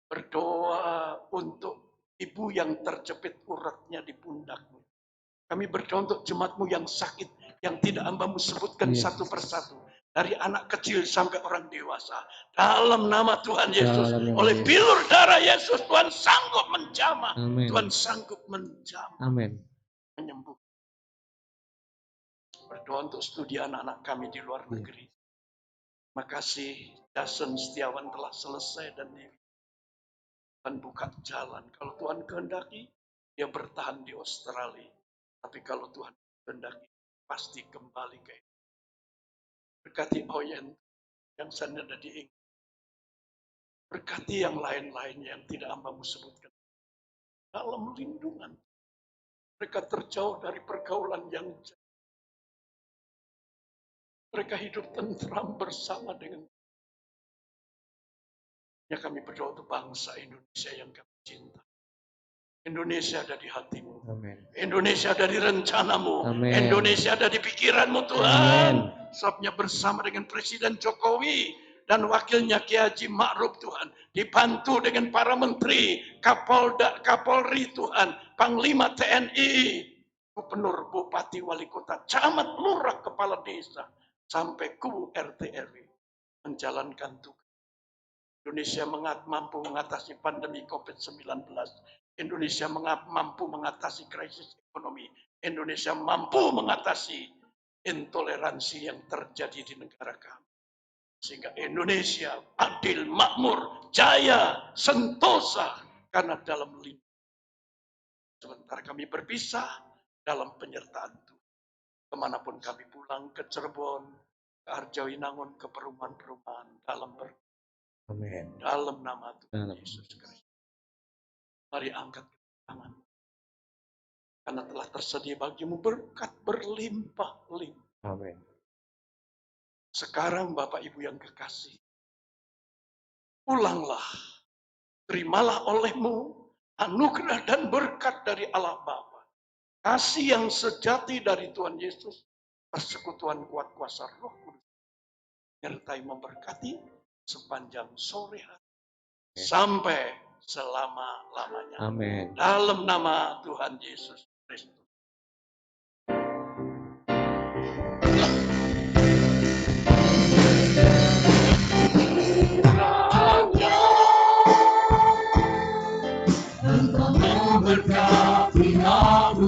Berdoa untuk ibu yang terjepit uratnya di pundakmu. Kami berdoa untuk jemaatmu yang sakit, yang tidak hambamu sebutkan satu persatu. Dari anak kecil sampai orang dewasa. Dalam nama Tuhan Yesus. Dalam nama Oleh Yesus. bilur darah Yesus, Tuhan sanggup menjamah. Amin. Tuhan sanggup menjamah, Amin. menyembuh. Berdoa untuk studi anak-anak kami di luar negeri. Terima kasih, Dasen Setiawan telah selesai dan Tuhan buka jalan. Kalau Tuhan kehendaki, dia bertahan di Australia. Tapi kalau Tuhan kehendaki, pasti kembali ke Indonesia. Berkati Oyen yang sana ada di Inggris. Berkati yang lain-lainnya yang tidak hambamu sebutkan. Dalam lindungan. Mereka terjauh dari pergaulan yang jahat. Mereka hidup tentram bersama dengan. Ya kami berdoa untuk bangsa Indonesia yang kami cinta. Indonesia ada di hatimu. Amin. Indonesia ada di rencanamu. Amin. Indonesia ada di pikiranmu Tuhan. Amin. Sebabnya bersama dengan Presiden Jokowi dan wakilnya Kiai Haji Ma'ruf Tuhan. Dibantu dengan para menteri, Kapolda, Kapolri Tuhan, Panglima TNI, Gubernur, Bupati, Wali Kota, Camat, Lurah, Kepala Desa, sampai ku RT RW menjalankan tugas. Indonesia mampu mengatasi pandemi COVID-19. Indonesia mampu mengatasi krisis ekonomi. Indonesia mampu mengatasi intoleransi yang terjadi di negara kami. Sehingga Indonesia adil, makmur, jaya, sentosa. Karena dalam lindungan. Sementara kami berpisah dalam penyertaan Tuhan. kemanapun kami pulang, ke Cirebon, ke Arjawinangun, ke perumahan-perumahan, Amin. dalam nama Tuhan Yesus Kristus. Mari angkat tangan. Karena telah tersedia bagimu berkat berlimpah-limpah. Amin. Sekarang Bapak Ibu yang kekasih, pulanglah, terimalah olehmu anugerah dan berkat dari Allah Bapa, kasih yang sejati dari Tuhan Yesus, persekutuan kuat kuasa Roh Kudus, menyertai memberkati sepanjang sore hari, sampai selama-lamanya. Amin. Dalam nama Tuhan Yesus Kristus. Engkau memberkati aku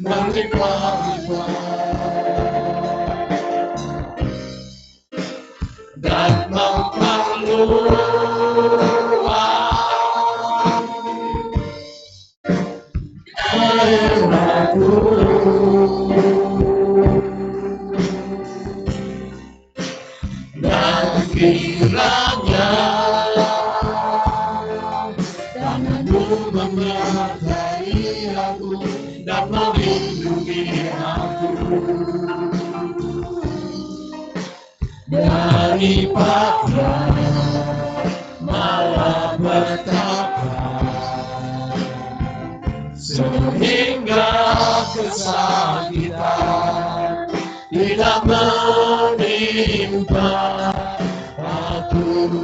berlimpah-limpah dan memperluas dan kiranya tanganmu menyertai aku dan melindungi aku daripada malapetaka, sehingga kesakitan tidak menimpa aku.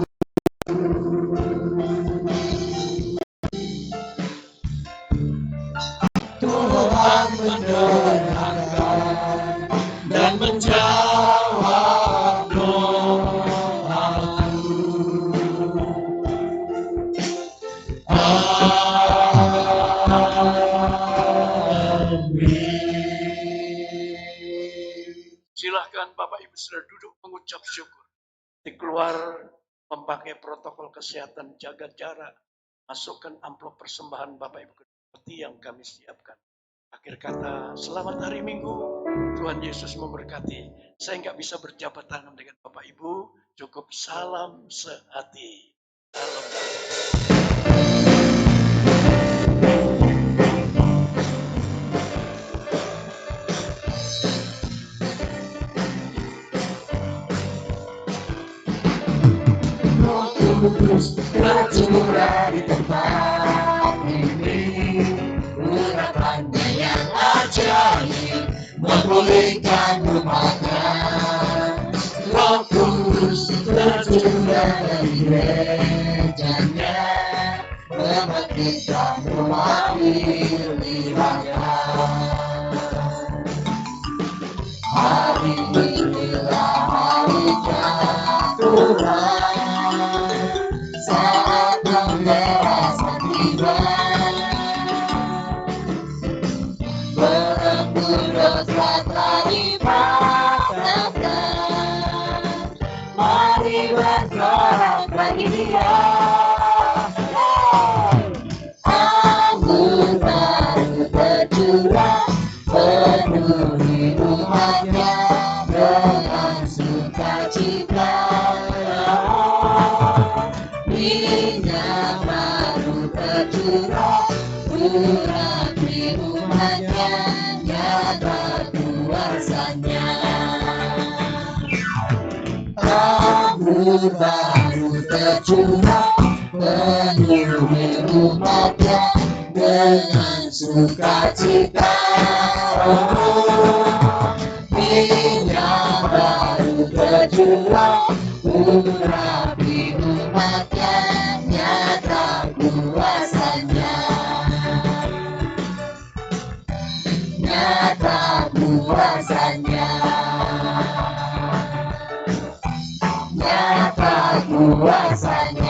Tuhan mendengarkan dan menjawab doaku. Silahkan Bapak Ibu Saudara duduk mengucap syukur. Dikeluar memakai protokol kesehatan, jaga jarak, masukkan amplop persembahan Bapak Ibu seperti yang kami siapkan. Akhir kata, selamat hari Minggu. Tuhan Yesus memberkati. Saya nggak bisa berjabat tangan dengan Bapak Ibu, cukup salam sehati. Salam. Kudus tercurah di tempat ini, urapannya yang ajaib memulihkan umatnya. Roh Kudus tercurah dari gerejanya, membangkitkan umat pilihannya. Hari inilah hari-Nya Tuhan, saat pembalasan tiba, menembus dosa telah dimaafkan. Mari bersorak bagi Dia. Anggur baru tercurah, penuhi umatnya dengan sukacita. Minyak baru tercurah, urapi umatnya, nyata kuasanya. Anggur baru tercurah, penuhi umatnya dengan sukacita. Minyak baru tercurah, urapi umatnya, nyata kuasanya. Nyata kuasanya. Nyata kuasanya.